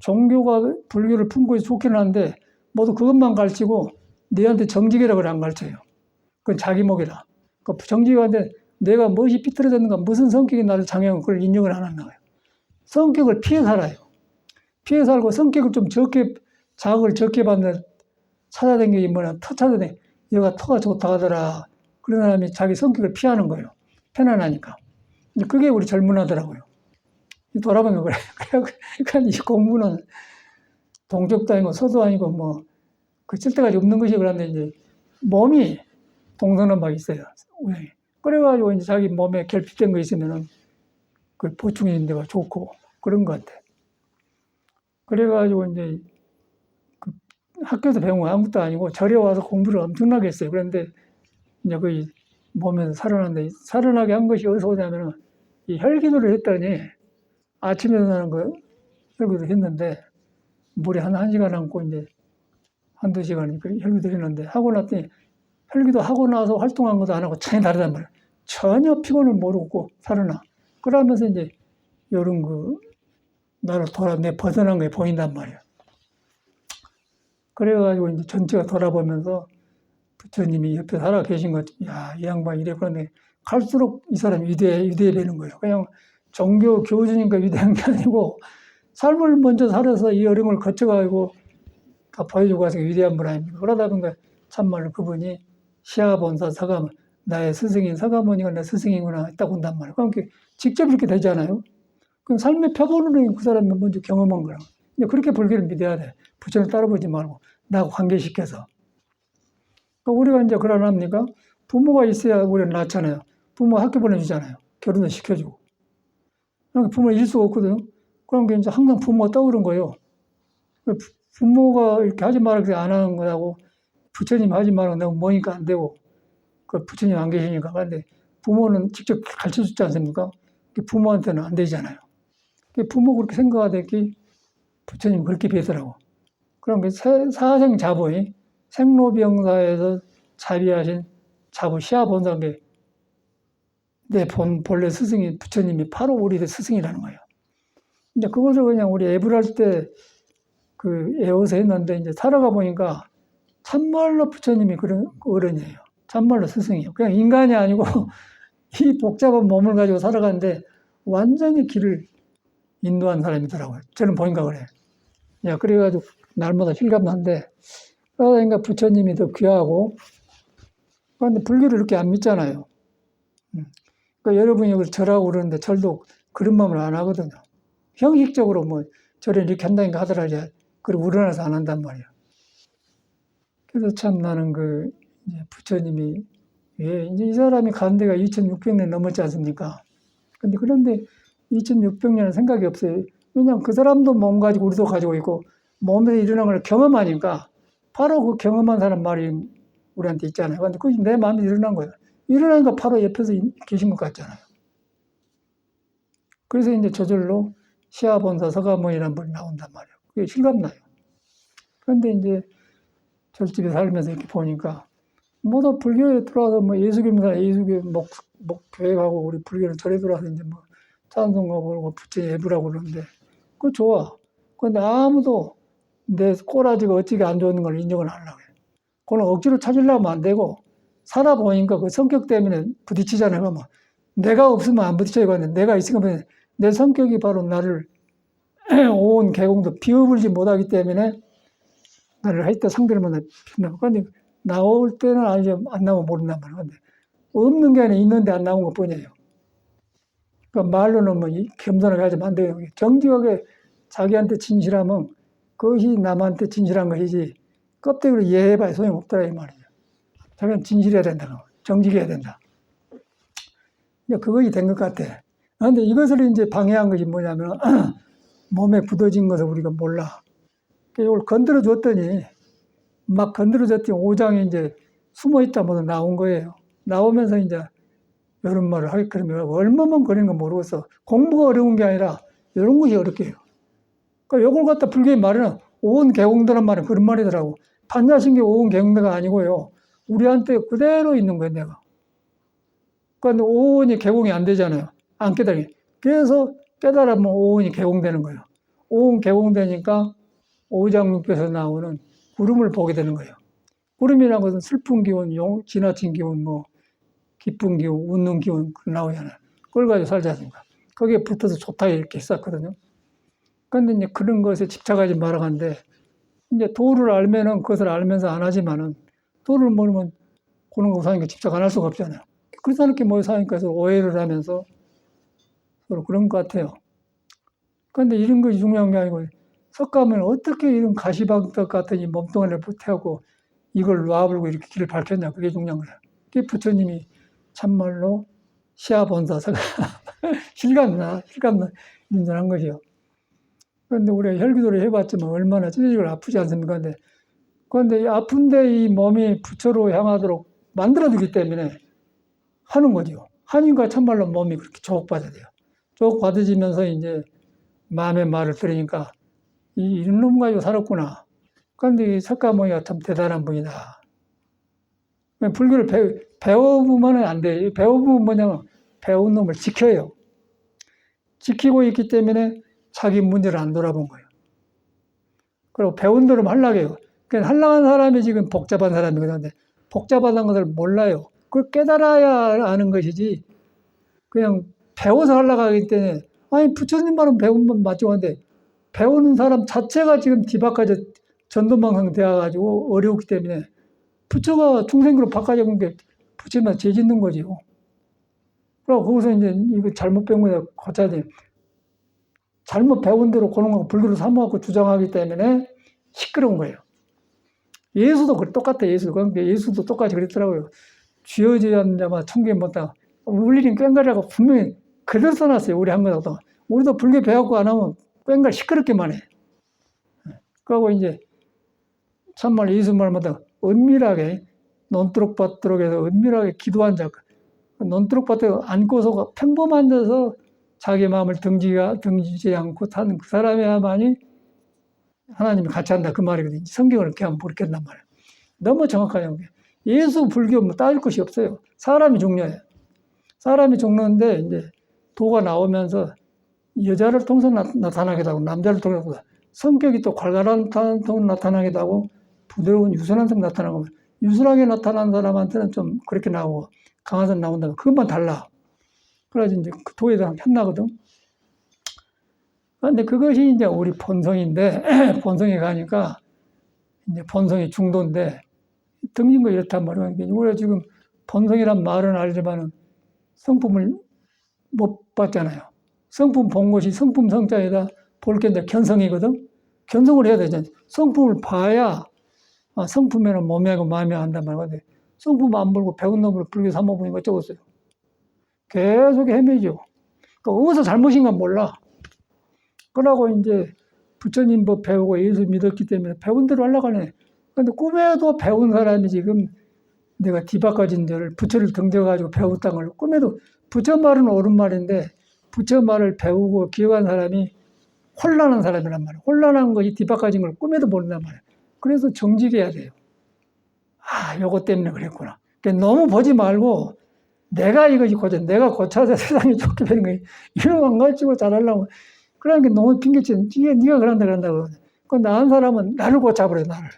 종교가 불교를 품고 좋긴 한데 모두 그것만 가르치고 너한테 정직이라고 안 가르쳐요. 그건 자기 목이라. 그 정직한테 내가 무엇이 삐뚤어졌는가, 무슨 성격이 나를 장애하고 그걸 인정을 안 하는 거예요. 성격을 피해 살아요. 피해 살고 성격을 좀 자극을 적게 받는 찾아다니기 터 찾아다니 얘가 터가 좋다 하더라. 그런 사람이 자기 성격을 피하는 거예요. 편안하니까. 그게 우리 젊은하더라고요. 돌아보면 그래. 그러니까 이 공부는 동적도 아니고 서도 아니고 뭐 그칠 때까지 없는 것이 그런데 이제 몸이 동서남북 있어요. 그래가지고 이제 자기 몸에 결핍된 거 있으면은 그 보충해주는 데가 좋고 그런 것 같아. 그래가지고 이제 그 학교에서 배운 거 아무것도 아니고 절에 와서 공부를 엄청나게 했어요. 그런데 이제 그 몸에서 살아나게 한 것이 어디서 오냐면은 이 혈기도를 했더니 아침에 일어나는 거 혈기도 했는데 물에 한 1시간 안고 이제 한두 시간 혈기도 했는데 하고 났더니 혈기도 하고 나서 활동한 것도 안 하고 전혀 다르단 말이야. 전혀 피곤을 모르고 살아나. 그러면서 이제 이런 나를 내 벗어난 게 보인단 말이야. 그래가지고 이제 전체가 돌아보면서 부처님이 옆에 살아 계신 것, 야, 이 양반 이랬는데 갈수록 이 사람이 위대해 되는 거예요. 그냥 종교 교주니까 위대한 게 아니고 삶을 먼저 살아서 이 어려움을 거쳐가지고 다 보여주고 가서 위대한 분 아닙니까? 그러다 보니까 참말로 그분이 시아본사 서가모니, 나의 스승인 서가모니가 내 스승이구나 했다고 한단 말이에요. 그러니까 직접 이렇게 되잖아요. 그럼 삶의 표본으로 그 사람이 먼저 경험한 거라. 그렇게 불교를 믿어야 돼. 부처를 따라보지 말고 나하고 관계시켜서. 그러니까 우리가 이제 그러합니까? 부모가 있어야 우리는 낳잖아요. 부모 학교 보내주잖아요. 결혼도 시켜주고. 그러니까 부모를 잃을 수가 없거든요. 그러니까 이제 항상 부모가 떠오른 거예요. 부모가 이렇게 하지 말라고 안 하는 거라고 부처님 하지 말라고 내가 뭐니까 안 되고 그 부처님 안 계시니까. 그런데 부모는 직접 가르쳐 줬지 않습니까? 부모한테는 안 되잖아요. 부모 그렇게 생각하듯이 부처님 그렇게 뵈더라고. 그럼 그 사생자보이 생로병사에서 자비하신 자부 시아본사에 내 본래 스승이 부처님이 바로 우리 스승이라는 거예요. 이제 그것을 그냥 우리 애불할 때 그 애워서 했는데 이제 살아가 보니까 참말로 부처님이 그런 어른이에요. 참말로 스승이에요. 그냥 인간이 아니고 이 복잡한 몸을 가지고 살아가는데 완전히 길을 인도한 사람이더라고요. 저는 보니까 그래요. 야, 그래가지고 날마다 실감나는데 그러니까 부처님이 더 귀하고 그런데 불교를 이렇게 안 믿잖아요. 그러니까 여러분이 여기 절하고 그러는데 절도 그런 마음을 안 하거든요. 형식적으로 뭐 절에 이렇게 한다니까 하더라도 그리고 우러나서 안 한단 말이에요. 그래서 참 나는 그 이제 부처님이 왜 이제 이 사람이 간 데가 2600년 넘었지 않습니까? 그런데 2600년은 생각이 없어요. 왜냐하면 그 사람도 몸 가지고 우리도 가지고 있고 몸에서 일어난 걸 경험하니까 바로 그 경험한 사람 말이 우리한테 있잖아요. 근데 그게 내 마음에 일어난 거예요. 일어나니까 바로 옆에서 계신 것 같잖아요. 그래서 이제 저절로 시아본사 서가모니라는 분이 나온단 말이에요. 그게 실감나요. 그런데 이제 절집에 살면서 이렇게 보니까 모두 불교에 들어와서 뭐 예수교입니다. 예수교 목교회 가고 우리 불교는 절에 들어와서 이제 뭐 찬송가고 그러고 부처 예부라고 그러는데 그거 좋아. 그런데 아무도 내 꼬라지가 어찌게 안 좋은 걸 인정을 안 하려고 해요. 그건 억지로 찾으려면 안 되고 살아보니까 그 성격 때문에 부딪히잖아요. 그러면 내가 없으면 안 부딪혀요. 근데 내가 있으면 내 성격이 바로 나를 온 개공도 비워불지 못하기 때문에 나를 할 때 상대를 만나 핀다고. 그런데 나올 때는 알죠. 안 나오면 모른단 말이에요. 근데 없는 게 아니라 있는데 안 나온 것 뿐이에요. 그러니까 말로는 뭐 겸손하게 하지만 안 돼요. 정직하게 자기한테 진실하면 그것이 남한테 진실한 것이지 껍데기로 이해해봐야 소용없더라 이 말이에요. 자기는 진실해야 된다. 정직해야 된다. 그것이 된 것 같아. 그런데 이것을 이제 방해한 것이 뭐냐면 몸에 굳어진 것을 우리가 몰라. 이걸 건드려 줬더니 막 건드려 줬더니 오장이 이제 숨어 있다 모두 나온 거예요. 나오면서 이제 이런 말을 하게 그러면 얼마만 거리는 건 모르겠어. 공부가 어려운 게 아니라 이런 것이 어렵게요. 그러니까 이걸 갖다 불교의 말은 오온 개공대란 말은 그런 말이더라고. 판자신계 오온 개공대가 아니고요. 우리한테 그대로 있는 거예요, 내가. 그러니까 오온이 개공이 안 되잖아요. 안 깨달으니. 그래서 깨달으면 오온이 개공되는 거예요. 오온 개공되니까 오장육교에서 나오는 구름을 보게 되는 거예요. 구름이라는 것은 슬픈 기운, 지나친 기운, 뭐 기쁜 기운, 웃는 기운 나오잖아요. 그걸 가지고 살지 않습니까? 거기에 붙어서 좋다 이렇게 했었거든요. 그런데 이제 그런 것에 집착하지 말아간데 이제 도를 알면은 그것을 알면서 안 하지만은 도를 모르면 그런 거 사니까 집착 안 할 수가 없잖아요. 그래서 이렇게 뭐 사니까 서로 오해를 하면서 서로 그런 것 같아요. 그런데 이런 것이 중요한 게 아니고 석가모니는 어떻게 이런 가시방떡 같은 이 몸뚱아리를 태우고 이걸 놔불고 이렇게 길을 밝혔냐. 그게 중요한 거예요. 그게 부처님이 참말로 시아본사서가 실감나 인정한 것이요. 그런데 우리가 혈기도를 해봤지만 얼마나 찢어지고 아프지 않습니까? 그런데 아픈데 이 몸이 부처로 향하도록 만들어주기 때문에 하는 거죠. 하니까 참말로 몸이 그렇게 조옥받아야 돼요. 조옥받아지면서 이제 마음의 말을 들으니까 이런 놈 가지고 살았구나. 그런데 이 석가모니가 참 대단한 분이다. 불교를 배워보면 안 돼. 배워보면 뭐냐면 배운 놈을 지켜요. 지키고 있기 때문에 자기 문제를 안 돌아본 거예요. 그리고 배운 대로 하려고 해요. 그러니까 하려는 사람이 지금 복잡한 사람이거든요. 복잡한 것을 몰라요. 그걸 깨달아야 아는 것이지 그냥 배워서 하려고 하기 때문에 아니 부처님 말은 배우면 맞죠. 근데 배우는 사람 자체가 지금 뒤바꿔져 전도망상 되어가지고 어려웠기 때문에 부처가 중생으로 바꿔준 게 부처님한테 죄 짓는 거죠. 그리고 거기서 이제 이거 잘못 배운 거다 고쳐야 돼요. 잘못 배운 대로 그런 거 불교를 삼아갖고 주장하기 때문에 시끄러운 거예요. 예수도 똑같아, 예수도 똑같이 그랬더라고요. 쥐어져야 하는 자마다 천국에 못다. 울리는 꽹과리라고 분명히 그대로 써놨어요. 우리 한국에도. 우리도 불교 배웠고 안 하면 꽹과리 시끄럽게만 해. 그러고 이제 참말 예수 말마다 은밀하게 논두럭밭두럭에서 은밀하게 기도한 자, 논두럭밭에 앉고서 평범한 데서 자기 마음을 등지지 않고 타는 그 사람이야만이 하나님이 같이 한다 그 말이거든요. 성경을 이렇게 하면 모르겠단 말이에요. 너무 정확하게. 예수, 불교 뭐 따질 것이 없어요. 사람이 중요해요. 사람이 죽는데 이제 도가 나오면서 여자를 통해서 나타나기도 하고 남자를 통해서 성격이 또 괄괄한 통해서 나타나기도 하고 부드러운 유순한 성 나타나고 유순하게 나타난 사람한테는 좀 그렇게 나오고 강한 성 나온다면 그것만 달라. 그래서 이제 그 도에 대한 현나거든. 그런데 그것이 이제 우리 본성인데 본성에 가니까 이제 본성이 중도인데 등진 거 이렇단 말이야. 우리가 지금 본성이란 말은 알지만은 성품을 못 봤잖아요. 성품 본 것이 성품 성자에다 볼 게 이제 견성이거든. 견성을 해야 되잖아요. 성품을 봐야 성품에는 몸매하고 마음이 안단 말이야. 성품 안 보고 배운 놈으로 불교 삼모보니까 어쩌겠어요. 계속 헤매죠. 그러니까 어디서 잘못인가 몰라. 그러고 이제 부처님 법 배우고 예수 믿었기 때문에 배운 대로 하려고 하네. 근데 꿈에도 배운 사람이 지금 내가 뒤바꿔진 데를 부처를 등져가지고 배웠다는 걸 꿈에도 부처 말은 옳은 말인데 부처 말을 배우고 기억한 사람이 혼란한 사람이란 말이야. 혼란한 것이 뒤바꿔진 걸 꿈에도 모른단 말이야. 그래서 정직해야 돼요. 요거 때문에 그랬구나. 그러니까 너무 보지 말고 내가 이것이 고쳐, 내가 고쳐서 세상이 좋게 되는 거야. 이런 거 안 가지고 잘하려고. 그러니까 너무 핑계치는, 네가 그런다고. 그 나은 사람은 나를 고쳐버려, 나를.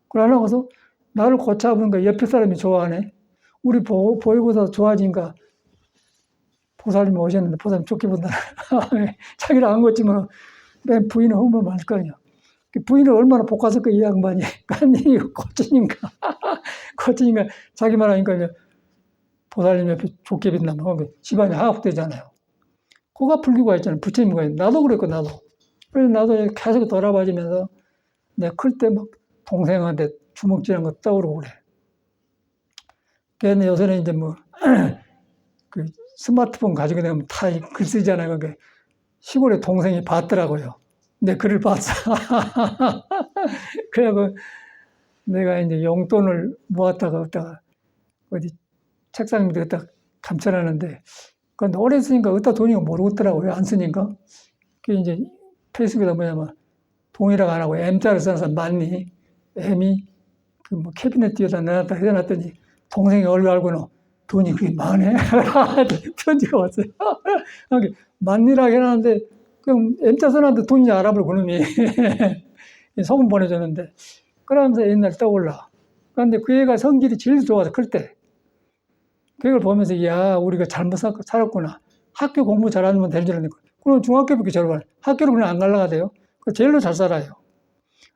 그러고서 나를 고쳐보니까 옆에 사람이 좋아하네. 우리 보이고서 좋아지니까 보살님이 오셨는데 보살님 좋게 본다. 자기를 안 고치면 맨 부인은 흠을 많을 거 아니야. 부인을 얼마나 볶았을까, 이 양반이. 아니, 고치니까. 고치니까 자기 말 하니까 이제 보살님 옆에 좋게 빛나면 집안이 화합되잖아요. 그가 불교가 있잖아요. 부처님과. 나도 그랬고, 나도. 그래서 나도 계속 돌아봐지면서 내가 클 때 막 동생한테 주먹질한 거 떠오르고 그래. 그런데 요새는 이제 뭐, 그 스마트폰 가지고 되면 다 글 쓰잖아요. 그러니까 시골에 동생이 봤더라고요. 내 글을 봤어. 그래갖고 내가 이제 용돈을 모았다가 어디 책상 밑에 갖다 감춰놨는데, 그런데 오래 쓰니까 어디다 돈이가 모르겠더라고요. 안 쓰니까. 그게 이제 페이스북에다 뭐냐면, 동이라고 안 하고 M자를 써서 맞니? M이 그 뭐 캐비넷 뒤에다 내놨다 해놨더니 동생이 얼굴 알고는 돈이 그렇게 많네? 편지가 왔어요. 맞니라고 해놨는데, 그럼 M자 써놨는데 돈인지 알아볼 그놈이. 소금 보내줬는데, 그러면서 옛날 떠올라. 그런데 그 애가 성질이 제일 좋아서 클 때. 그걸 보면서, 야, 우리가 잘못 살았구나. 학교 공부 잘하면 될 줄 알았는데, 그럼 중학교밖에 졸업을, 학교를 그냥 안 갈라가 돼요. 제일로 잘 살아요.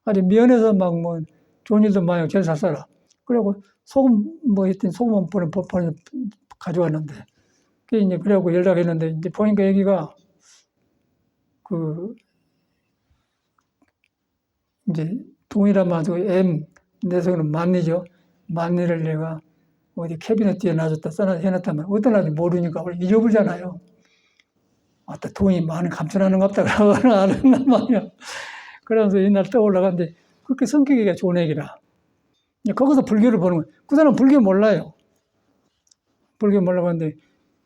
아니, 미연해서 막 뭐, 좋은 일도 많이 하고 제일 잘 살아. 그리고 소금, 뭐 했더니 소금 한 번에 가져왔는데, 그게 이제 그래갖고 연락했는데, 이제 보니까 여기가, 이제 동일한 M, 내 손은 만리죠. 만리를 내가 어디 캐비넷 뒤에 놔줬다 해놨다면 어떤 날인지 모르니까 잊어버리잖아요. 돈이 많이 감춰나는갑다 그러고 아는 말이야. 그러면서 옛날 떠올라갔는데 그렇게 성격이 좋은 애기라. 거기서 불교를 보는 거예요. 그 사람 불교 몰라요. 불교 몰라봤는데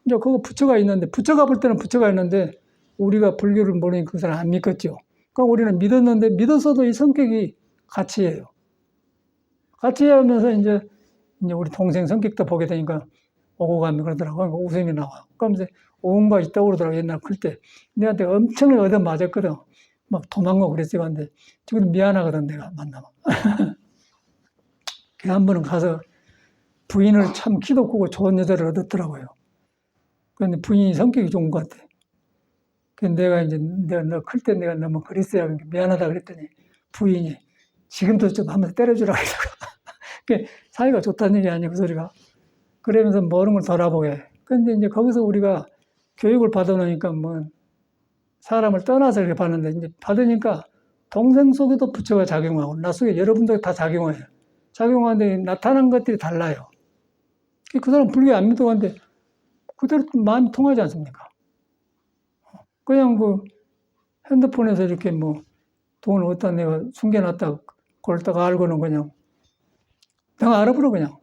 이제 그거 부처가 있는데 부처가 볼 때는 부처가 있는데 우리가 불교를 모르니까 그 사람 안 믿겠죠. 그러니까 우리는 믿었는데 믿었어도 이 성격이 같이 해요. 같이 하면서 이제 우리 동생 성격도 보게 되니까 오고 가면 그러더라고요. 그러니까 웃음이 나와. 그러면서 온갖 이 떠오르더라고요. 옛날 클 때. 내한테 엄청 얻어맞았거든. 막 도망가고 그랬어요. 근데 지금 미안하거든, 내가 만나면. 한 번은 가서 부인을 참 키도 크고 좋은 여자를 얻었더라고요. 그런데 부인이 성격이 좋은 것 같아. 그래서 내가 너 클 때 내가 너무 그랬어야 미안하다 그랬더니 부인이 지금도 좀 한번 때려주라고 그러더라고. 사이가 좋다는 얘기 아니고 그 소리가. 그러면서 모르는 걸 돌아보게. 근데 이제 거기서 우리가 교육을 받아놓으니까 뭐 사람을 떠나서 이렇게 받는데 이제 받으니까 동생 속에도 부처가 작용하고 나 속에 여러분들 다 작용해요. 작용하는데 나타난 것들이 달라요. 그 사람 불교 안 믿어가는데 그대로 마음이 통하지 않습니까? 그냥 핸드폰에서 이렇게 뭐 돈을 어디다 내가 숨겨놨다 그러다가 알고는 그냥 알아버려 그냥.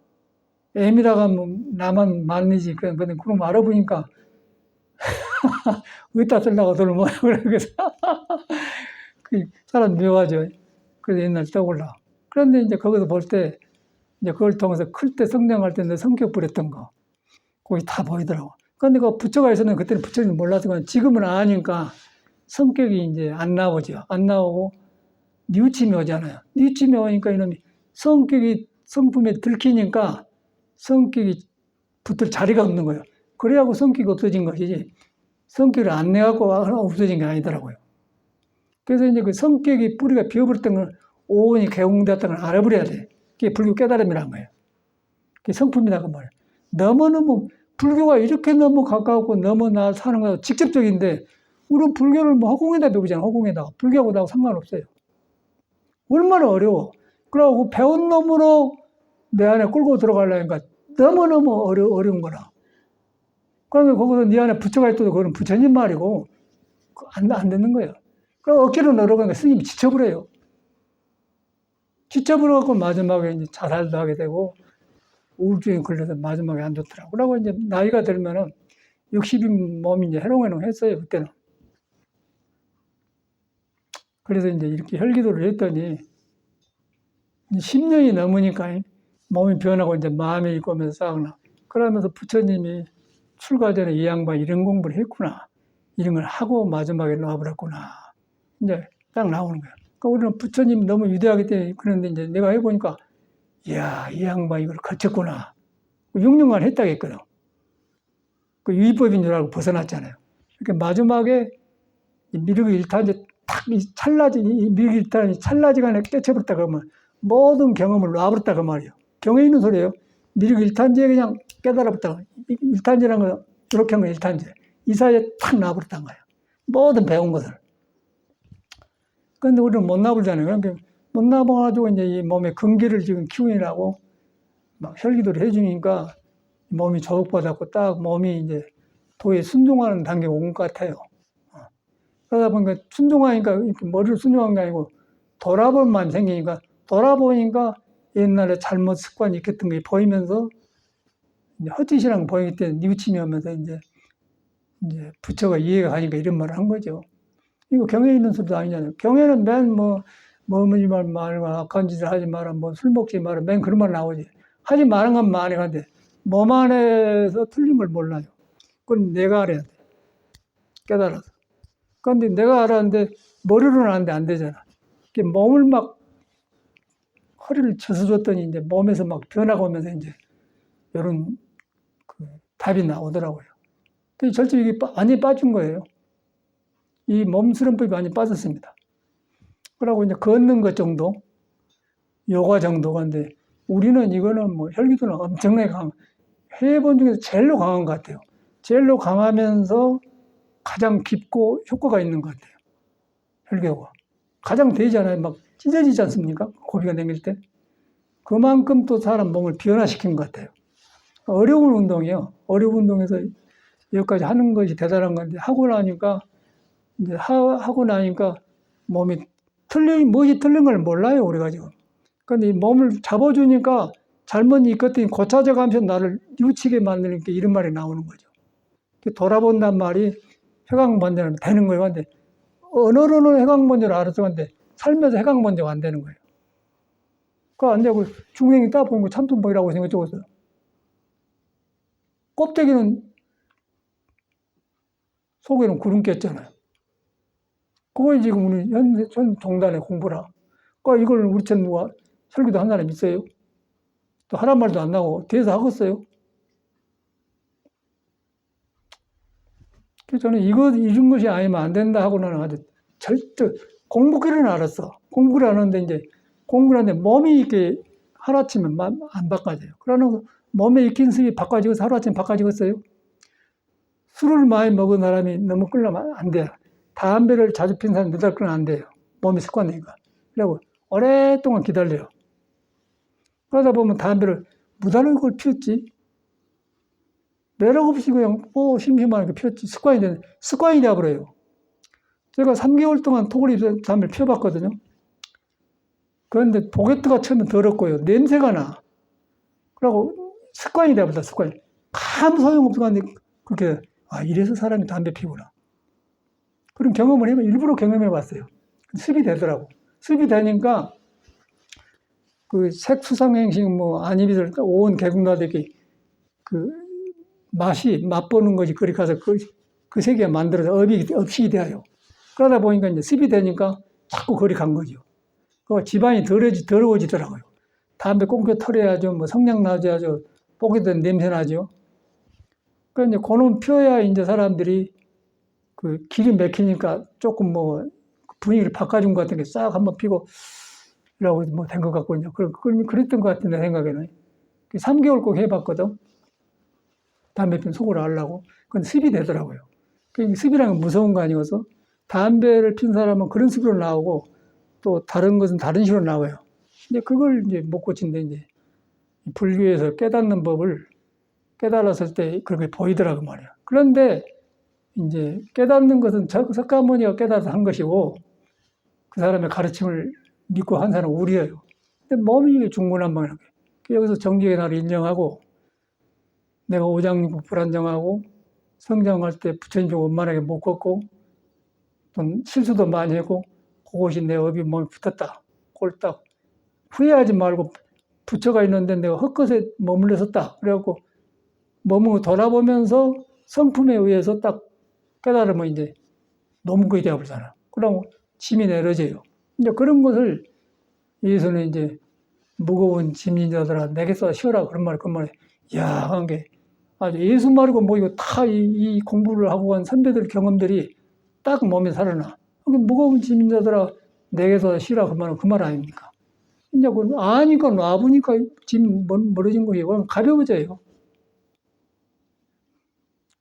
M이라고 하면 나만 만리지. 그럼 알아보니까 어디다 쓰려고 돈을 모아 그래서 그 사람 묘하죠. 그래서 옛날 떠올라. 그런데 이제 거기서 볼 때 이제 그걸 통해서 클 때 성장할 때 내 성격 부렸던 거. 거기 다 보이더라고. 그런데 그 부처가 있었는데 그때는 부처님 몰랐지만 지금은 아니까 성격이 이제 안 나오죠. 안 나오고 뉘우침이 오잖아요. 뉘우침이 오니까 이놈이 성품에 들키니까 성격이 붙을 자리가 없는 거예요. 그래갖고 성격이 없어진 것이지 성격을 안 내갖고 없어진 게 아니더라고요. 그래서 이제 그 성격이 뿌리가 비어버렸던 걸 오온이 개공되었던 걸 알아버려야 돼. 그게 불교 깨달음이란 거예요. 그게 성품이라고 말이에요. 너무너무 불교가 이렇게 너무 가까웠고 너무 나 사는 거하고 직접적인데 우리는 불교를 뭐 허공에다 배우잖아. 허공에다가. 불교하고 나하고 상관없어요. 얼마나 어려워. 그러고 배운 놈으로 내 안에 끌고 들어가려니까 너무너무 어려운 거라. 그러니까 거기서 네 안에 부처가 있어도 그건 부처님 말이고 안 되는 거예요. 그럼 억지로 늘어가니까 스님이 지쳐버려요. 지쳐버려갖고 마지막에 이제 자살도 하게 되고 우울증에 걸려서 마지막에 안 좋더라고. 그러고 이제 나이가 들면은 60인 몸이 이제 해롱해롱 했어요, 그때는. 그래서 이제 이렇게 혈기도를 했더니 10년이 넘으니까 몸이 변하고 이제 마음이 있고면서 싸우나. 그러면서 부처님이 출가 전에 이 양반 이런 공부를 했구나. 이런 걸 하고 마지막에 나와버렸구나. 이제 딱 나오는 거야. 그러니까 우리는 부처님 너무 위대하기 때문에 그런데 이제 내가 해보니까 이야, 이 양반 이걸 거쳤구나. 6년간 했다겠거든. 그 유의법인 줄 알고 벗어났잖아요. 그러니까 마지막에 미륵의 일탄이 탁 미륵의 일탄이 찰나지간에 깨쳐버렸다 그러면 모든 경험을 놔버렸다 그 말이에요. 경에 있는 소리예요. 미륵 일탄지에 그냥 깨달아버렸다. 일탄지라는 건 이렇게 한 건 일탄지. 이 사이에 탁 놔버렸단 거예요. 모든 배운 것을. 그런데 우리는 못 놔버리잖아요. 그러니까 못 놔봐가지고 이제 이 몸에 근기를 지금 키우느라고 막 혈기도를 해주니까 몸이 조국받았고 딱 몸이 이제 도에 순종하는 단계가 온 것 같아요. 그러다 보니까 순종하니까 머리를 순종한 게 아니고 돌아볼 마음이 생기니까 돌아보니까 옛날에 잘못 습관이 있었던 게 보이면서 이제 헛짓이라는 거 보이기 때문에 뉘우침이 오면서 이제 부처가 이해가 가니까 이런 말을 한 거죠. 이거 경에 있는 소리도 아니잖아요. 경에는 맨 머물지 말고 악한 짓을 하지 마라, 뭐 술 먹지 마라, 맨 그런 말 나오지. 하지 마는 건 많이 한데 몸 안에서 틀린 걸 몰라요. 그건 내가 알아야 돼. 깨달아서. 그런데 내가 알았는데 머리로는 아는데 안 되잖아. 몸을 막 허리를 쳐서 줬더니 이제 몸에서 막 변화가 오면서 이제 이런 그 답이 나오더라고요. 그래서 절대 이게 완전히 빠진 거예요. 이 몸스름법이 완전히 빠졌습니다. 그러고 이제 걷는 것 정도, 요가 정도가인데 우리는 이거는 뭐 혈기도는 엄청나게 해본 중에서 제일로 강한 것 같아요. 제일로 강하면서 가장 깊고 효과가 있는 것 같아요. 혈기도가. 가장 되잖아요. 막 찢어지지 않습니까? 고비가 생길 때. 그만큼 또 사람 몸을 변화시킨 것 같아요. 어려운 운동이요. 어려운 운동에서 여기까지 하는 것이 대단한 건데 하고 나니까 이제 하고 나니까 몸이 무엇이 틀린 걸 몰라요, 우리가 지금. 근데 이 몸을 잡아주니까 잘못 이끌더니 고쳐져 가면서 나를 뉘우치게 만드는 게 이런 말이 나오는 거죠. 돌아본단 말이 해강번제는 되는 거예요. 근데 언어로는 해강번제를 알아서 근데 살면서 해강번제가 안 되는 거예요. 그거 안 되고 중생이 딱 보는 거 참선법이라고 생각했어요. 껍데기는 속에는 구름 꼈잖아요. 그걸 지금 우리 전 종단에 공부라. 그러니까 이걸 우리처럼 누가 설교도 한 사람 있어요? 또 하란 말도 안 나고 뒤에서 하겠어요? 그래서 저는 이런 것이 아니면 안 된다 하고는 아주 절대 공부기는 알았어. 공부를 하는데 이제 공부를 하는데 몸이 이렇게 하루아침에 안 바꿔져요. 그러는 몸에 익힌 습이 바꿔지고서 하루아침에 바꿔지겠어요? 술을 많이 먹은 사람이 너무 끌려면 안 돼요. 담배를 자주 핀 사람이 늦어 끌면 안 돼요. 몸이 습관되니까. 그리고 오랫동안 기다려요. 그러다 보면 담배를 무단으로 그걸 피웠지. 매력 없이 그냥 심심하게 피웠지. 습관이 되어버려요. 제가 3개월 동안 토굴 입에서 담배를 피워봤거든요. 그런데 보게트가 처음에 더럽고요. 냄새가 나. 그러고 습관이 되어버렸다, 습관이. 아무 소용없어. 근데 그렇게, 이래서 사람이 담배 피우구나. 그런 경험을 일부러 경험해봤어요. 습이 되더라고. 습이 되니까 그 색수상행식 안입이들 오온 개군가되기 맛보는 거지. 그리 가서 그 세계가 만들어서 업식이 돼요. 그러다 보니까 이제 습이 되니까 자꾸 거리 간 거죠. 그 집안이 더러워지더라고요. 담배 꽁초 털어야죠. 뭐 성냥 나줘야죠. 뽀개던 냄새 나죠. 그러니까 이제 그놈 피워야 이제 사람들이 그 길이 막히니까 조금 뭐 분위기를 바꿔준 것 같은 게 싹 한번 피고 이라고 뭐 된 것 같거든요. 그랬던 것 같은데 생각에는 3개월 꼭 해봤거든. 담배 핀 속을 알려고. 그건 습이 되더라고요. 그러니까 습이라는 건 무서운 거 아니어서 담배를 핀 사람은 그런 습으로 나오고 또 다른 것은 다른 식으로 나와요. 근데 그걸 이제 못 고친데 이제 불교에서 깨닫는 법을 깨달았을 때 그렇게 보이더라고 말이야. 그런데 이제 깨닫는 것은 석가모니가 깨달아서 한 것이고 그 사람의 가르침을 믿고 한 사람은 우리예요. 근데 몸이 중구난방이라고. 여기서 정직의 날을 인정하고 내가 오장육부 불안정하고 성장할 때 부처님 좀 원만하게 못 걷고 또 실수도 많이 했고 그것이 내 업이 몸에 붙었다. 그걸 딱 후회하지 말고 부처가 있는데 내가 헛것에 머물러 섰다. 그래갖고 머물고 돌아보면서 성품에 의해서 딱 깨달으면 이제 논거이 되어버리잖아. 그러면 짐이 내려져요. 이제 그런 것을 예수는 이제 무거운 짐인자들아 내게서 쉬어라 그런 말에 야 한 게 아주 예수 말고 뭐 이거 다 이 공부를 하고 간 선배들 경험들이 딱 몸에 살아나. 무거운 짐인자들아 내게서 쉬라 그 말 아닙니까? 이제 그 아니까 놔보니까 짐 멀어진 거예요. 가벼워져요.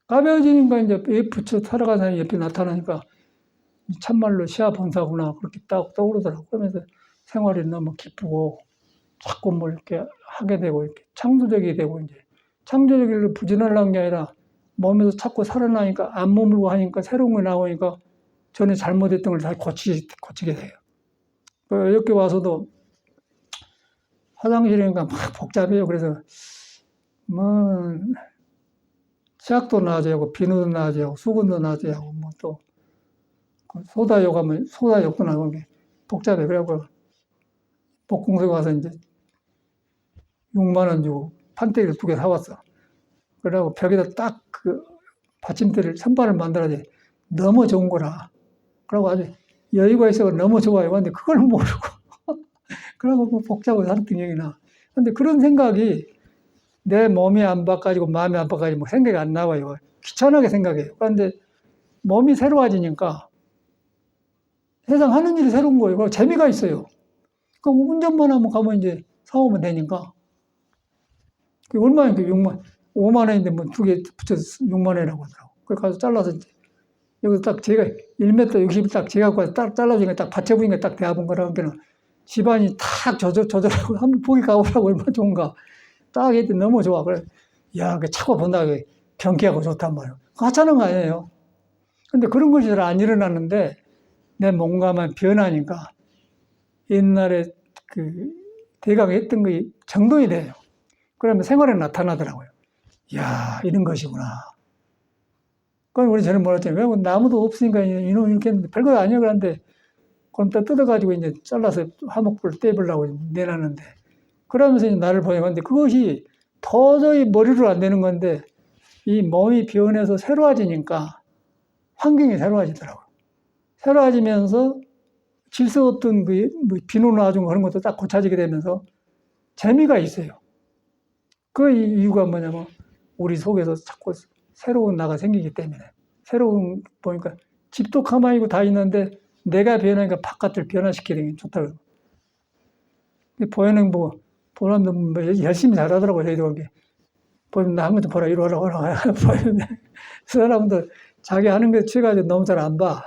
가벼워지니까 이제 부처 살아가는 사람이 옆에 나타나니까 참말로 시아 본사구나 그렇게 딱 떠오르더라고. 그러면서 생활이 너무 기쁘고 자꾸 뭘 이렇게 하게 되고 이렇게 창조적이 되고 이제 창조적으로 부진하려는 게 아니라 몸에서 자꾸 살아나니까 안 머물고 하니까 새로운 거 나오니까 전에 잘못했던 걸 다시 고치게 돼요. 이렇게 와서도 화장실이니까 막 복잡해요. 그래서 뭐 치약도 놔줘야 하고 비누도 놔줘야 하고 수건도 놔줘야 하고 뭐 또 소다욕 하면 소다욕도 나오는 게 복잡해. 그래갖고 복공소에 가서 이제 6만 원 주고 판때기를 2개 사왔어. 그러고 벽에다 딱 그 받침대를 선반을 만들어야 돼. 너무 좋은 거라. 그러고 아주 여유가 있어 너무 좋아요. 근데 그걸 모르고 그러고 뭐 복잡하게 살았던 기억이 나. 근데 그런 생각이 내 몸이 안 바꿔지고 마음이 안 바꿔지고 생각이 안 나와요. 귀찮게 생각해요. 그런데 몸이 새로워지니까 세상 하는 일이 새로운 거예요. 재미가 있어요. 그 운전만 하면 가면 이제 사오면 되니까. 얼마나 5만 원인데 뭐 2개 붙여서 6만 원이라고 하더라고. 그래서 가서 잘라서 이제 여기서 딱 제가 1m 60을 딱 제가 딱 잘라주니까 딱 받쳐보니까 딱 대합은 거라니까 집안이 탁 조절하고 한번 보기 가보라고 얼마나 좋은가. 딱 했더니 너무 좋아. 그래, 야, 그 차고 본다고 경기하고 좋단 말이에요. 하찮은 거 아니에요. 근데 그런 것이 잘 안 일어났는데 내 몸과만 변하니까 옛날에 그 대강 했던 게 정돈이 돼요. 그러면 생활에 나타나더라고요. 야, 이런 것이구나. 그건 우리 전에 몰랐잖아요. 왜 나무도 없으니까 이놈 이렇게 했는데 별거 아니야. 그런데 그럼 또 뜯어가지고 이제 잘라서 화목불 떼보려고 내놨는데 그러면서 이제 나를 보내는데 그것이 도저히 머리로 안 되는 건데 이 몸이 변해서 새로워지니까 환경이 새로워지더라고요. 새로워지면서 질서 없던 그 비누 놔준 그런 것도 딱 고쳐지게 되면서 재미가 있어요. 그 이유가 뭐냐면 우리 속에서 자꾸 새로운 나가 생기기 때문에 새로운 보니까 집도 가만히 있고 다 있는데 내가 변하니까 바깥을 변화시키는 게 좋다고. 보이는 뭐 보는 뭐 열심히 잘하더라고요. 저희도 이게 보면 나 한 번 좀 보라 이러라고 보이는데 그 사람도 자기 하는 게 취해가지고 너무 잘 안 봐.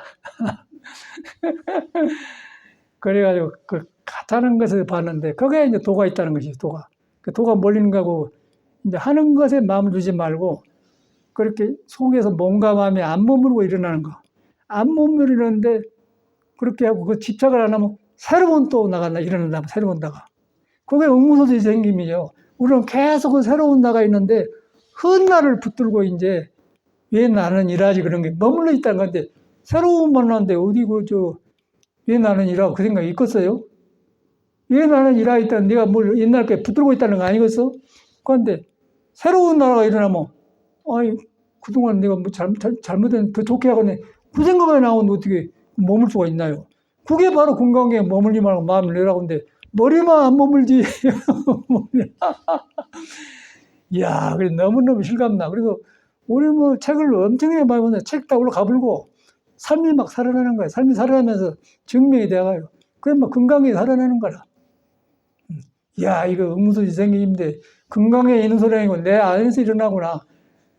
그래가지고 그 가짜는 것을 봤는데 거기에 이제 도가 있다는 것이죠. 도가. 그 도가 몰리는 거고 이제 하는 것에 마음을 두지 말고 그렇게 속에서 몸과 마음이 안 머무르고 일어나는 거. 안 머무르는데 그렇게 하고 그 집착을 안 하면 새로운 또 일어난다. 새로운 나가. 그게 의무소지 생김이죠. 우리는 계속 그 새로운 나가 있는데 훗날을 붙들고 이제 왜 나는 일하지 그런 게 머물러 있다는 건데 새로운 만났는데 어디 왜 나는 일하고 그 생각이 있겠어요? 왜 나는 일하고 있다는 내가 뭘 옛날 게 붙들고 있다는 거 아니겠어? 그런데 새로운 나라가 일어나면 아이, 그동안 내가 뭐 잘못된, 더 좋게 하겠네. 그 생각이 나오는데 어떻게 머물 수가 있나요? 그게 바로 건강에 머물지 말고 마음을 내라고 하는데, 머리만 안 머물지. 이야, 그래, 너무너무 실감나. 그래서 우리 뭐 책을 엄청나게 많이 보는데 책 다 올라가불고 삶이 막 살아나는 거야. 삶이 살아나면서 증명이 돼가요. 그게 뭐 건강이 살아나는 거라. 야, 이거 음무소리 생기는데 건강에 있는 소리 아니고 내 안에서 일어나구나.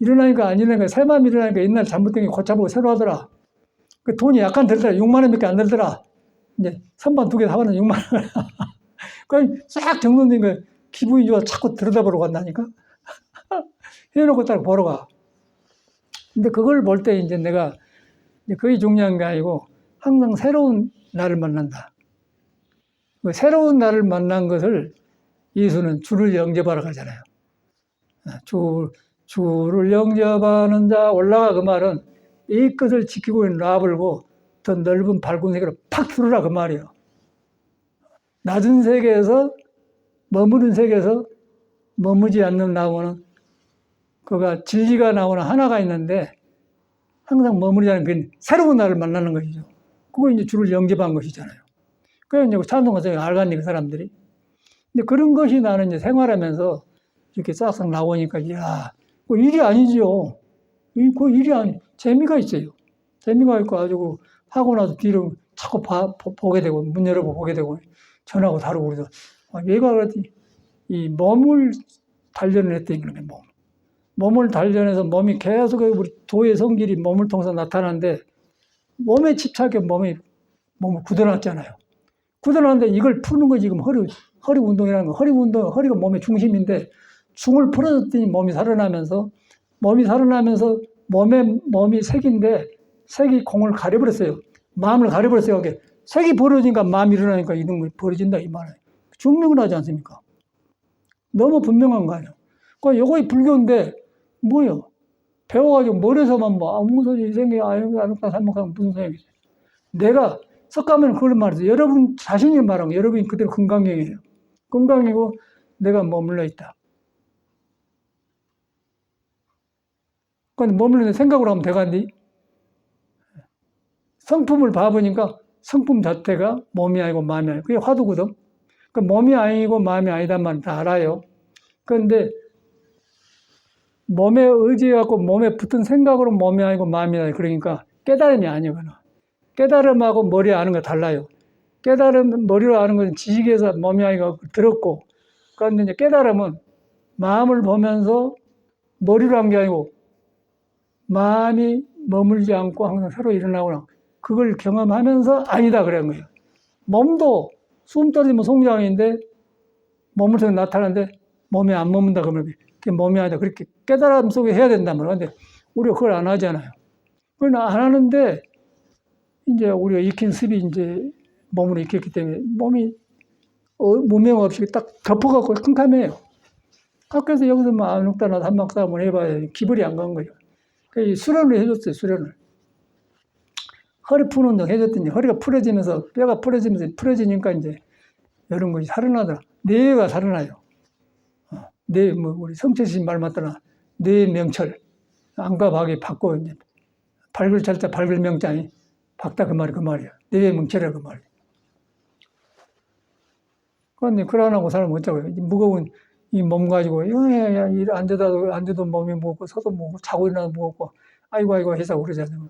일어나니까 안 일어나니까 새마음이 일어나니까 옛날 잘못된 게 고쳐보고 새로 하더라. 그 돈이 약간 들더라. 6만 원밖에 안 들더라. 이제 선반 2개 사가는 6만 원. 그냥 싹 정돈된 거 기분이 좋아 자꾸 들여다보러 간다니까. 해놓고 딱 보러 가. 근데 그걸 볼 때 이제 내가 그게 중요한 게 아니고 항상 새로운 나를 만난다. 그 새로운 나를 만난 것을 예수는 주를 영접하러 가잖아요. 주를 영접하는 자 올라가 그 말은 이 끝을 지키고 있는 나불고 더 넓은 밝은 세계로 팍 들어라 그 말이에요. 낮은 세계에서 머무른 세계에서 머무지 않는 나무는 그가 진리가 나오는 하나가 있는데 항상 머무르지 않는 그 새로운 나를 만나는 것이죠. 그거 이제 주를 영접한 것이잖아요. 그래서 이제 찬송가서 알겠니 그 사람들이. 근데 그런 것이 나는 이제 생활하면서 이렇게 싹싹 나오니까 이야, 그 일이 아니지요. 그 일이 아니, 재미가 있어요. 재미가 있고 아주 하고 나서 뒤로 자꾸 보게 되고 문 열어보고 보게 되고 전화하고 다루고 그래서 얘가 그랬더니 이 몸을 단련을 했더니 그러면 몸을 단련해서 몸이 계속 우리 도의 성질이 몸을 통해서 나타나는데 몸에 집착해 몸을 굳어놨잖아요. 굳어놨는데 이걸 푸는 거 지금 허리 운동이라는 거. 허리가 몸의 중심인데 중을 풀어줬더니 몸이 살아나면서 몸이 색인데 색이 공을 가려버렸어요. 마음을 가려버렸어요. 색이 벌어지니까 마음이 일어나니까 이런 거 벌어진다 이 말이에요. 증명을 하지 않습니까? 너무 분명한 거 아니에요. 그러니까 요거이 불교인데 뭐예요? 배워가지고 머리에서만 뭐 아무 소리 생겨 아무것도 살먹하면 무슨 소용이 있어요. 내가 석가모니는 그걸 말해서 여러분 자신이 말한 거 여러분이 그대로 건강이에요. 건강이고 내가 머물러 있다. 그런데 머물러 생각으로 하면 되겠니? 성품을 봐보니까 성품 자체가 몸이 아니고 마음이 아니고 그게 화두거든. 그러니까 몸이 아니고 마음이 아니단 말은 다 알아요. 그런데 몸에 의지해갖고 몸에 붙은 생각으로 몸이 아니고 마음이 아니고 그러니까 깨달음이 아니거든. 깨달음하고 머리 아는 거 달라요. 깨달음, 머리로 아는 것은 지식에서 몸이 아니고 들었고, 그런데 이제 깨달음은 마음을 보면서 머리로 한 게 아니고 마음이 머물지 않고 항상 새로 일어나거나 그걸 경험하면서 아니다 그런 거예요. 몸도 숨 떨어지면 송장인데 몸을 통해 나타나는데 몸이 안 머문다 그러면 그게 몸이 아니다. 그렇게 깨달음 속에 해야 된단 말이에요. 근데 우리가 그걸 안 하잖아요. 그걸 안 하는데 이제 우리가 익힌 습이 이제 몸으로 익혔기 때문에 몸이 무명 없이 딱 덮어갖고 캄캄해요. 그래서 여기서 뭐 안옥다나 한막싸움을 해봐야 기분이 안 간 거예요. 그래서 수련을 해줬어요, 수련을. 허리 푸는 운동 해줬더니 허리가 풀어지면서 뼈가 풀어지니까 이제 이런 것이 살아나더라. 뇌가 살아나요. 우리 성철신 말 맞더라. 뇌 명철. 안과 박이 받고 이제 밝을 철자 밝을 명자니 박다 그 말이야. 뇌 명철이라 그 말이야. 그런데 그러나고 살면 어쩌고요. 무거운 이 몸 가지고 일 앉아도 몸이 무겁고 서도 무겁고 자고 일어나도 무겁고 아이고 해서 그러잖아요.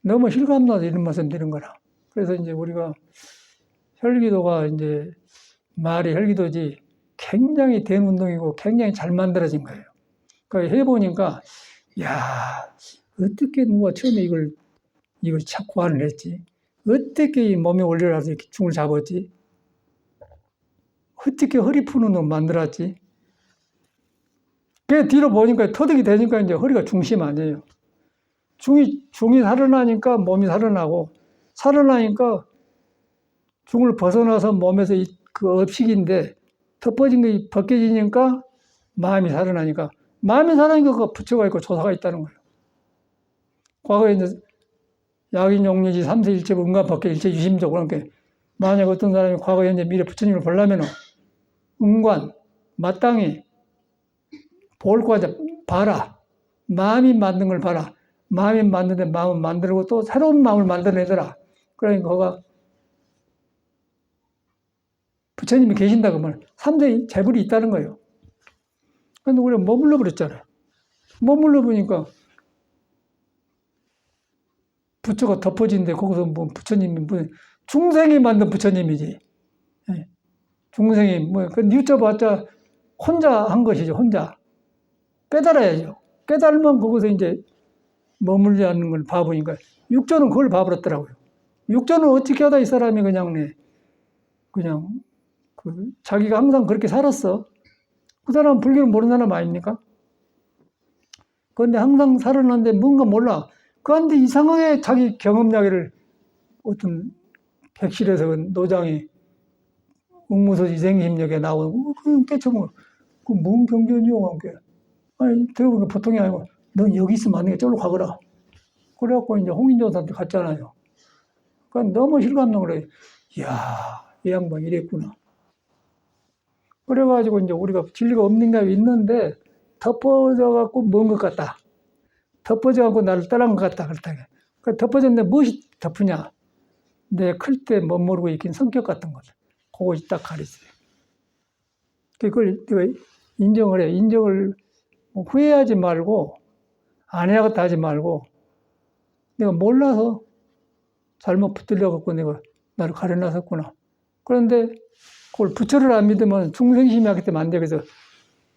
너무 실감나서 이런 말씀 드린 거라. 그래서 이제 우리가 혈기도가 이제 말이 혈기도지 굉장히 된 운동이고 굉장히 잘 만들어진 거예요. 그 해보니까 야 어떻게 누가 처음에 이걸 고안을 했지? 어떻게 이 몸에 올려놔서 이렇게 중을 잡았지? 어떻게 허리 푸는 놈 만들었지? 그 뒤로 보니까 터득이 되니까 이제 허리가 중심 아니에요. 중이 살아나니까 몸이 살아나고 살아나니까 중을 벗어나서 몸에서 그 업식인데 덮어진 게 벗겨지니까 마음이 살아나니까 그 부처가 있고 조사가 있다는 거예요. 과거에 이제 약인 용리지 3세 일체 은과 법계 일체 유심적으로 그러니까 만약 어떤 사람이 과거 현재 미래 부처님을 보려면 은관 마땅히 볼 거 아니라 봐라. 마음이 만든 걸 봐라. 마음이 만드는데 마음을 만들고 또 새로운 마음을 만들어내더라. 그러니까 거가 부처님이 계신다 그러면 3대 재불이 있다는 거예요. 근데 우리가 머물러 버렸잖아요. 머물러 보니까 부처가 덮어진데 거기서 뭐 부처님이 무슨 중생이 만든 부처님이지. 예. 중생이 뭐 그 뉘쳐봤자 혼자 한 것이죠. 혼자 깨달아야죠. 깨달으면 거기서 이제 머물지 않는 걸 봐보니까 육조는 그걸 봐버렸더라고요. 육조는 어떻게 하다 이 사람이 그냥 자기가 항상 그렇게 살았어. 그 사람은 불교를 모르는 사람 아닙니까? 그런데 항상 살았는데 뭔가 몰라. 그런데 이상하게 자기 경험 이야기를 어떤 객실에서 노장이 응무소 이생심역에 나오고 그냥 깨쳐보고 그뭔 경전이요? 아니 들어보니까 보통이 아니고 너 여기 있으면 안 되겠다. 저리로 가거라. 그래갖고 이제 홍인조사한테 갔잖아요. 그러니까 너무 실감나고 그래. 이야, 이 양반 이랬구나. 그래가지고 이제 우리가 진리가 없는 게 있는데 덮어져갖고 먼 것 같다. 덮어져갖고 나를 떠난 것 같다. 그렇다게. 그 덮어졌는데 무엇이 덮으냐? 내 클 때 멋모르고 있긴 성격 같은 거죠. 그것이 딱 가리세요. 그걸 내가 인정을 해. 인정을 후회하지 말고 안 해야겠다 하지 말고 내가 몰라서 잘못 붙들려갖고 내가 나를 가려놨었구나. 그런데 그걸 부처를 안 믿으면 중생심이 하기 때문에 안 돼. 그래서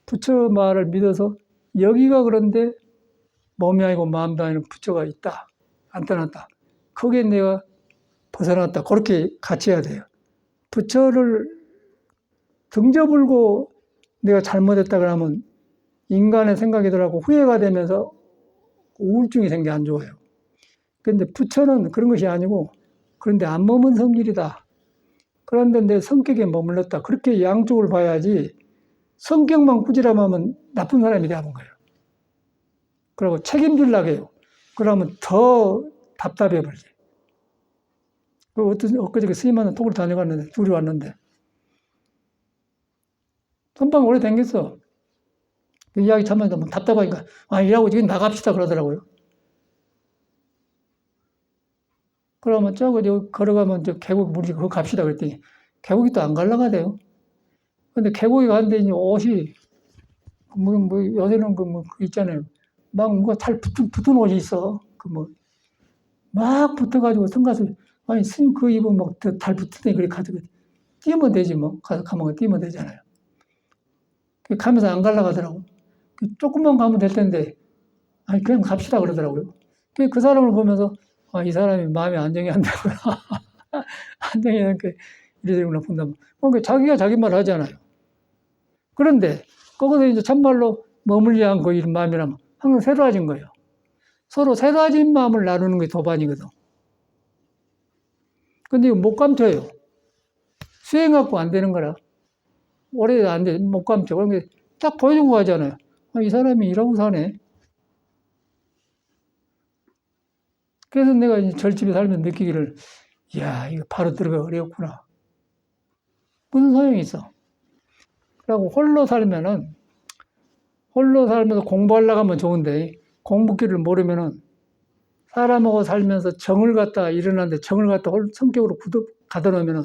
부처 말을 믿어서 여기가 그런데 몸이 아니고 마음도 아니고 부처가 있다. 안 떠났다. 거기에 내가 벗어났다. 그렇게 같이 해야 돼요. 부처를 등져불고 내가 잘못했다 그러면 인간의 생각이 들어가고 후회가 되면서 우울증이 생겨 안 좋아요. 그런데 부처는 그런 것이 아니고 그런데 안 머문 성질이다. 그런데 내 성격에 머물렀다. 그렇게 양쪽을 봐야지 성격만 꾸지람하면 나쁜 사람이 되는 거예요. 그리고 책임질라고 해요. 그러면 더 답답해 버리지. 엊그저께 스님한테 톡을 다녀갔는데 둘이 왔는데 선방 오래 댕겼어. 그 이야기 참만 뭐 답답하니까 일하고 지금 나갑시다 그러더라고요. 그러면 저기 걸어가면 저 계곡 물이 그거 갑시다 그랬더니 계곡이 또 안 갈라가대요. 근데 계곡에 가는데 이제 옷이 요새는 그 있잖아요. 막 뭔가 잘 붙은 옷이 있어. 막 붙어가지고 성가서 스님 그 입은 막 달 붙으더니 그래 가지고 뛰면 되지 뭐. 가면 뛰면 되잖아요. 가면서 안 갈라가더라고. 조금만 가면 될 텐데 그냥 갑시다 그러더라고요. 그 사람을 보면서 이 사람이 마음이 안정이 안 되구나. 안정이 안 되니까 이래되구나 본다면. 그러니까 자기가 자기 말 하잖아요. 그런데 거기서 이제 참말로 머물지 않고 이런 마음이라면 항상 새로워진 거예요. 서로 새로워진 마음을 나누는 게 도반이거든. 근데 이거 못 감춰요. 수행갖고 안 되는 거라. 오래 안 돼, 못 감춰. 그러니까 딱 보여주고 가잖아요. 이 사람이 이러고 사네. 그래서 내가 이제 절집에 살면 느끼기를, 이야, 이거 바로 들어가 어렵구나. 무슨 소용이 있어. 그리고 홀로 살면서 공부하려고 하면 좋은데, 공부길을 모르면은 사람하고 살면서 정을 갖다 일어나는데 정을 갖다 성격으로 가둬놓으면은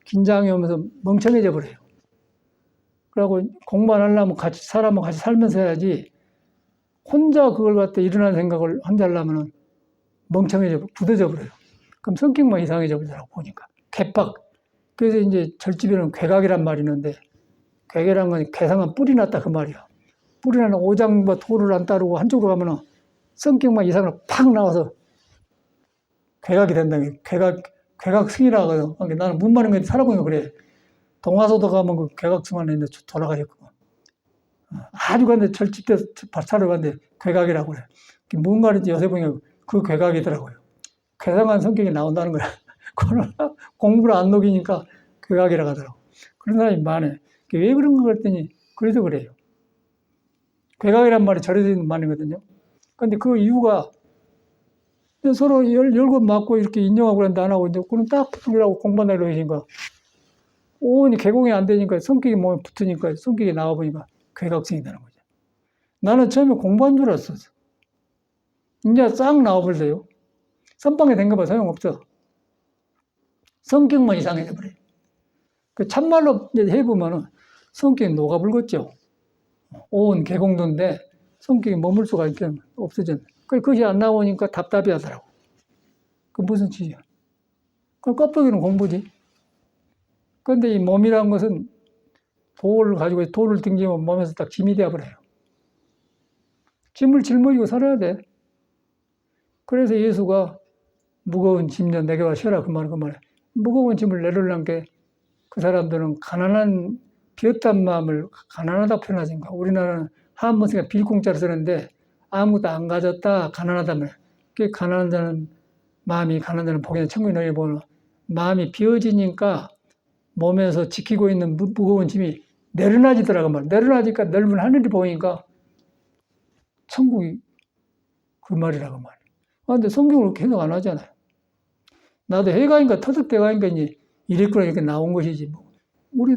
긴장이 오면서 멍청해져 버려요. 그리고 공부만 하려면 사람하고 같이 살면서 해야지 혼자 그걸 갖다 일어나는 생각을 혼자 하려면은 멍청해져, 굳어져 버려요. 그럼 성격만 이상해져 버리더라고, 보니까. 괴팍. 그래서 이제 절집에는 괴각이란 말이 있는데, 괴각이란 건 괴상한 뿔이 났다, 그 말이야. 뿔이 나는 오장과 토를 안 따르고 한쪽으로 가면은 성격만 이상으로 팍 나와서 괴각이 된다는 게, 괴각승이라고 하거든. 그러니까 나는 문 마른 게 살아보니까 그래. 동화소도 가면 그 괴각승 안에 있는데 돌아가셨거든. 아주 근데 절집대 사러 갔는데 괴각이라고 그래. 뭔 말인지 요새 보니까 그 괴각이더라고요. 괴상한 성격이 나온다는 거야. 공부를 안 녹이니까 괴각이라고 하더라고. 그런 사람이 많아. 왜 그런가 그랬더니 그래서 그래요. 괴각이란 말이 절에서 있는 말이거든요. 근데 그 이유가 서로 열고 맞고 이렇게 인정하고 그런데 안 하고 이제 그는 딱 붙으려고 공부하려고 하시니까 오니 개공이 안 되니까 성격이 몸에 붙으니까 성격이 나와 보니까 괴각성이 되는 거죠. 나는 처음에 공부한 줄 알았어. 이제 싹 나와버려요. 선방에 된 거 봐, 소용없어. 성격만 이상해져 버려요. 그 참말로 이제 해보면은 성격이 녹아불겠죠. 온 개공도인데 성격이 머물 수가 이렇게 없어졌네. 그것이 안 나오니까 답답해 하더라고. 그 무슨 취지야? 그 껍데기는 공부지. 근데 이 몸이란 것은 돌을 가지고 돌을 등지면 몸에서 딱 짐이 되어버려요. 짐을 짊어지고 살아야 돼. 그래서 예수가 무거운 짐녀 내게 와 쉬어라 그 말은 그 말이야. 무거운 짐을 내려놓은 게 그 사람들은 가난한 비었단 마음을 가난하다 표현하니까 우리나라는 한문세가 빌공짜로 쓰는데 아무것도 안 가졌다 가난하다면 그 가난한 자는 마음이 가난한 자는 복이 천국에 너희 보는 마음이 비어지니까 몸에서 지키고 있는 무거운 짐이 내려놔지더라고 말. 내려놔지니까 넓은 하늘이 보이니까 천국이 그 말이라고 말이야. 근데 성경을 그렇게 해석 안 하잖아요. 나도 해가니까 터득돼가니까 이제 이랬구나 이렇게 나온 것이지 뭐. 우리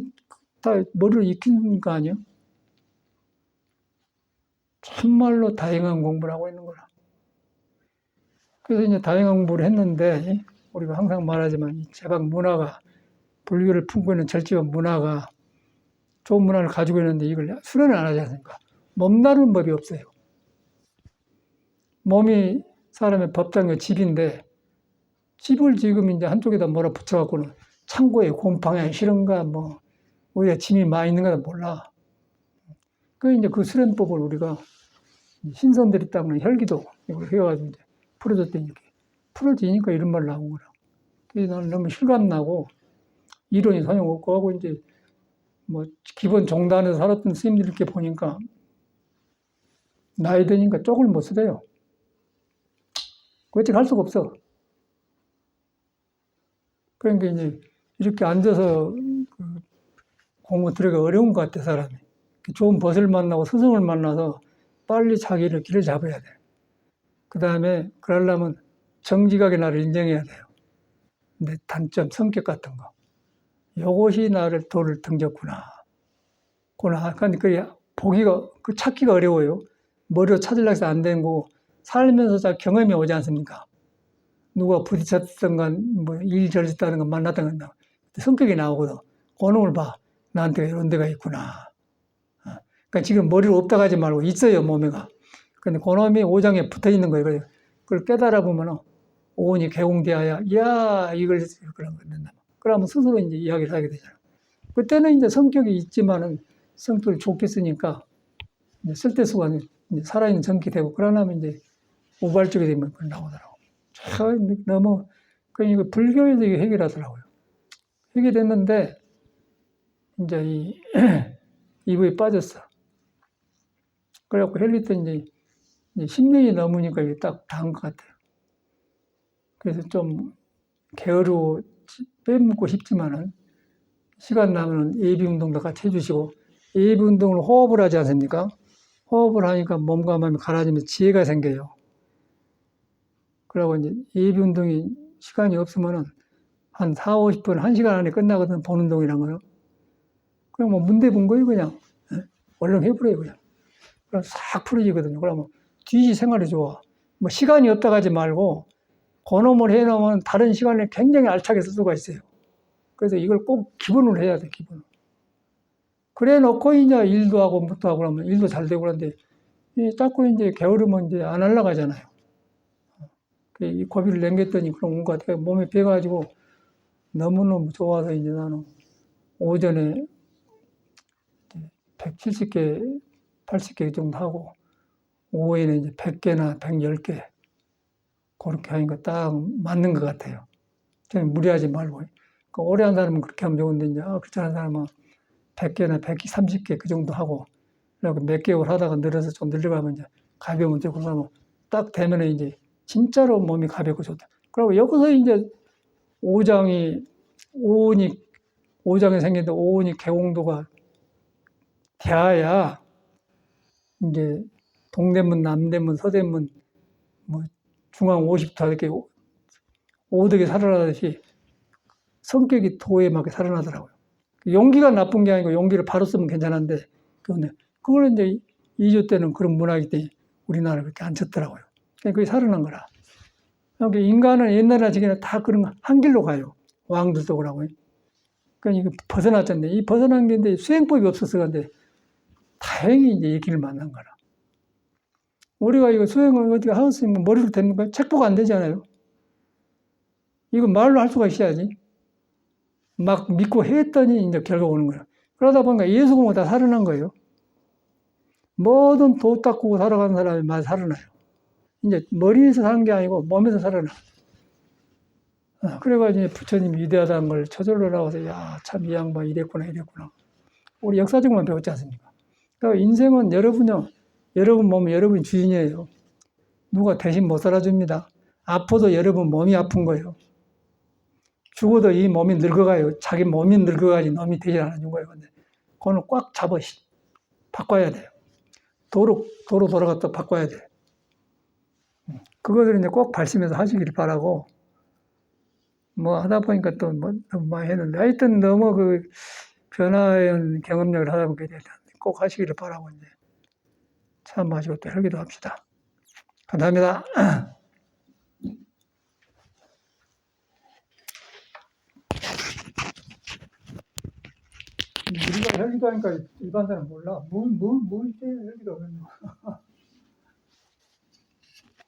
다 머리를 익힌 거 아니에요? 참말로 다양한 공부를 하고 있는 거라. 그래서 이제 다양한 공부를 했는데 우리가 항상 말하지만 제방 문화가 불교를 품고 있는 절집한 문화가 좋은 문화를 가지고 있는데 이걸 수련을 안 하지 않습니까? 몸다루는 법이 없어요. 몸이 사람의 법장의 집인데 집을 지금 이제 한쪽에다 뭐라 붙여갖고는 창고에 곰팡이 싫은가 뭐 우리가 짐이 많이 있는가 몰라. 그 이제 그 수련법을 우리가 신선들이 따면 혈기도 이걸 해가지고 이제 풀어줬더니 이렇게 풀어지니까 이런 말 나온 거라. 그래서 나는 너무 실감나고 이론이 소용없고 하고 이제 뭐 기본 종단에서 살았던 스님들 이렇게 보니까 나이 드니까 쪽을 못 쓰대요. 어떻게 할 수가 없어. 그러니까 이제 이렇게 앉아서 그 공부 들어가 어려운 것 같아, 사람이. 좋은 벗을 만나고 스승을 만나서 빨리 자기를 길을 잡아야 돼. 그 다음에 그러려면 정직하게 나를 인정해야 돼요. 내 단점, 성격 같은 거. 요것이 나를 도를 등졌구나. 근데 그 보기가, 그 찾기가 어려워요. 머리로 찾으려고 해서 안 되는 거고, 살면서 다 경험이 오지 않습니까? 누가 부딪혔던 건, 뭐, 일 저졌다는 건 만났던 건, 성격이 나오거든. 그 놈을 봐. 나한테 이런 데가 있구나. 그러니까 지금 머리로 없다고 하지 말고 있어요, 몸에가. 근데 그 놈이 오장에 붙어 있는 거예요. 그걸 깨달아 보면, 오온이 개공되어야, 이야, 이걸, 그런 거 된다. 그러면 스스로 이제 이야기를 하게 되잖아. 그때는 이제 성격이 있지만은 성격을 좋게 쓰니까, 쓸데수가 살아있는 정기 되고, 그러려면 이제 우발적이 되면 그걸 나오더라고. 참, 너무, 그러니까 불교에서 이게 해결하더라고요. 해결했는데, 이제 이부에 빠졌어. 그래갖고 헬리트 이제 10년이 넘으니까 이게 딱 닿은 것 같아요. 그래서 좀 게으르고 빼먹고 싶지만은 시간 나면은 예비 운동도 같이 해주시고 예비 운동을 호흡을 하지 않습니까? 호흡을 하니까 몸과 마음이 가라지면서 지혜가 생겨요. 그러고 이제 예비 운동이 시간이 없으면은 한 4, 50분, 1시간 안에 끝나거든, 본 운동이란 거요. 그냥 뭐 문대 본 거예요, 그냥. 얼른 해버려요, 그냥. 그럼 싹 풀어지거든요. 그러면 뒤지 생활이 좋아. 뭐 시간이 없다고 하지 말고, 그놈을 해놓으면 다른 시간에 굉장히 알차게 쓸 수가 있어요. 그래서 이걸 꼭 기본으로 해야 돼, 기본으로. 그래 놓고 이제 일도 하고 무도 하고 그러면 일도 잘 되고 그런데, 자꾸 이제 게으르면 이제 안 올라가잖아요. 이 고비를 남겼더니 그런 것 같아요. 몸이 배가지고 너무너무 좋아서 이제 나는 오전에 170개, 80개 정도 하고, 오후에는 이제 100개나 110개, 그렇게 하니까 딱 맞는 것 같아요. 저는 무리하지 말고. 그러니까 오래 한 사람은 그렇게 하면 좋은데, 이제, 그렇지 않은 사람은 100개나 130개 그 정도 하고, 그리고 몇 개월 하다가 늘어서 좀 늘려가면 이제 가벼우면 되고, 그러면 딱 되면 이제 진짜로 몸이 가볍고 좋다. 그리고 여기서 이제 오장이 생겼는데 오온이 개공도가 돼야 이제 동대문, 남대문, 서대문, 뭐 중앙 50도 이렇게 오덕에 살아나듯이 성격이 도에 맞게 살아나더라고요. 용기가 나쁜 게 아니고 용기를 바로 쓰면 괜찮은데 그거는 이제 2조 때는 그런 문화이기 때문에 우리나라를 그렇게 안 쳤더라고요. 그게 살아난 거라. 그러니까 인간은 옛날이나 지금이나 다 그런 한 길로 가요. 왕들도 그러고. 그러니까 이거 벗어났잖아요. 이 벗어난 게 수행법이 없어서 그런데 다행히 이제 이 길을 만난 거라. 우리가 이거 수행을 어떻게 하겠으면 머리로 되는 거야? 책 보고 안 되잖아요. 이거 말로 할 수가 있어야지. 막 믿고 했더니 이제 결과 오는 거야. 그러다 보니까 예수 공부 다 살아난 거예요. 뭐든 도 닦고 살아가는 사람이 많이 살아나요. 이제 머리에서 사는 게 아니고 몸에서 살아나. 그래가지고 부처님이 위대하다는 걸 저절로 나와서 야, 참 이 양반 이랬구나 이랬구나. 우리 역사적으로만 배웠지 않습니까? 그러니까 인생은 여러분요. 여러분 몸은 여러분 주인이에요. 누가 대신 못 살아줍니다. 아파도 여러분 몸이 아픈 거예요. 죽어도 이 몸이 늙어가요. 자기 몸이 늙어가지 놈이 대신 안 해준 거예요. 근데 그거는 꽉 잡아 바꿔야 돼요. 도로 돌아갔다 바꿔야 돼요. 그것을 이제 꼭 발심해서 하시길 바라고, 뭐 하다 보니까 또 뭐 너무 많이 했는데, 하여튼 너무 그 변화의 경험력을 하다 보게 되는데, 꼭 하시기를 바라고 이제 참마시고 또 혈기도 합시다. 감사합니다. 우리가 혈기도 하니까 일반 사람 몰라. 뭘 혈기도 하겠노.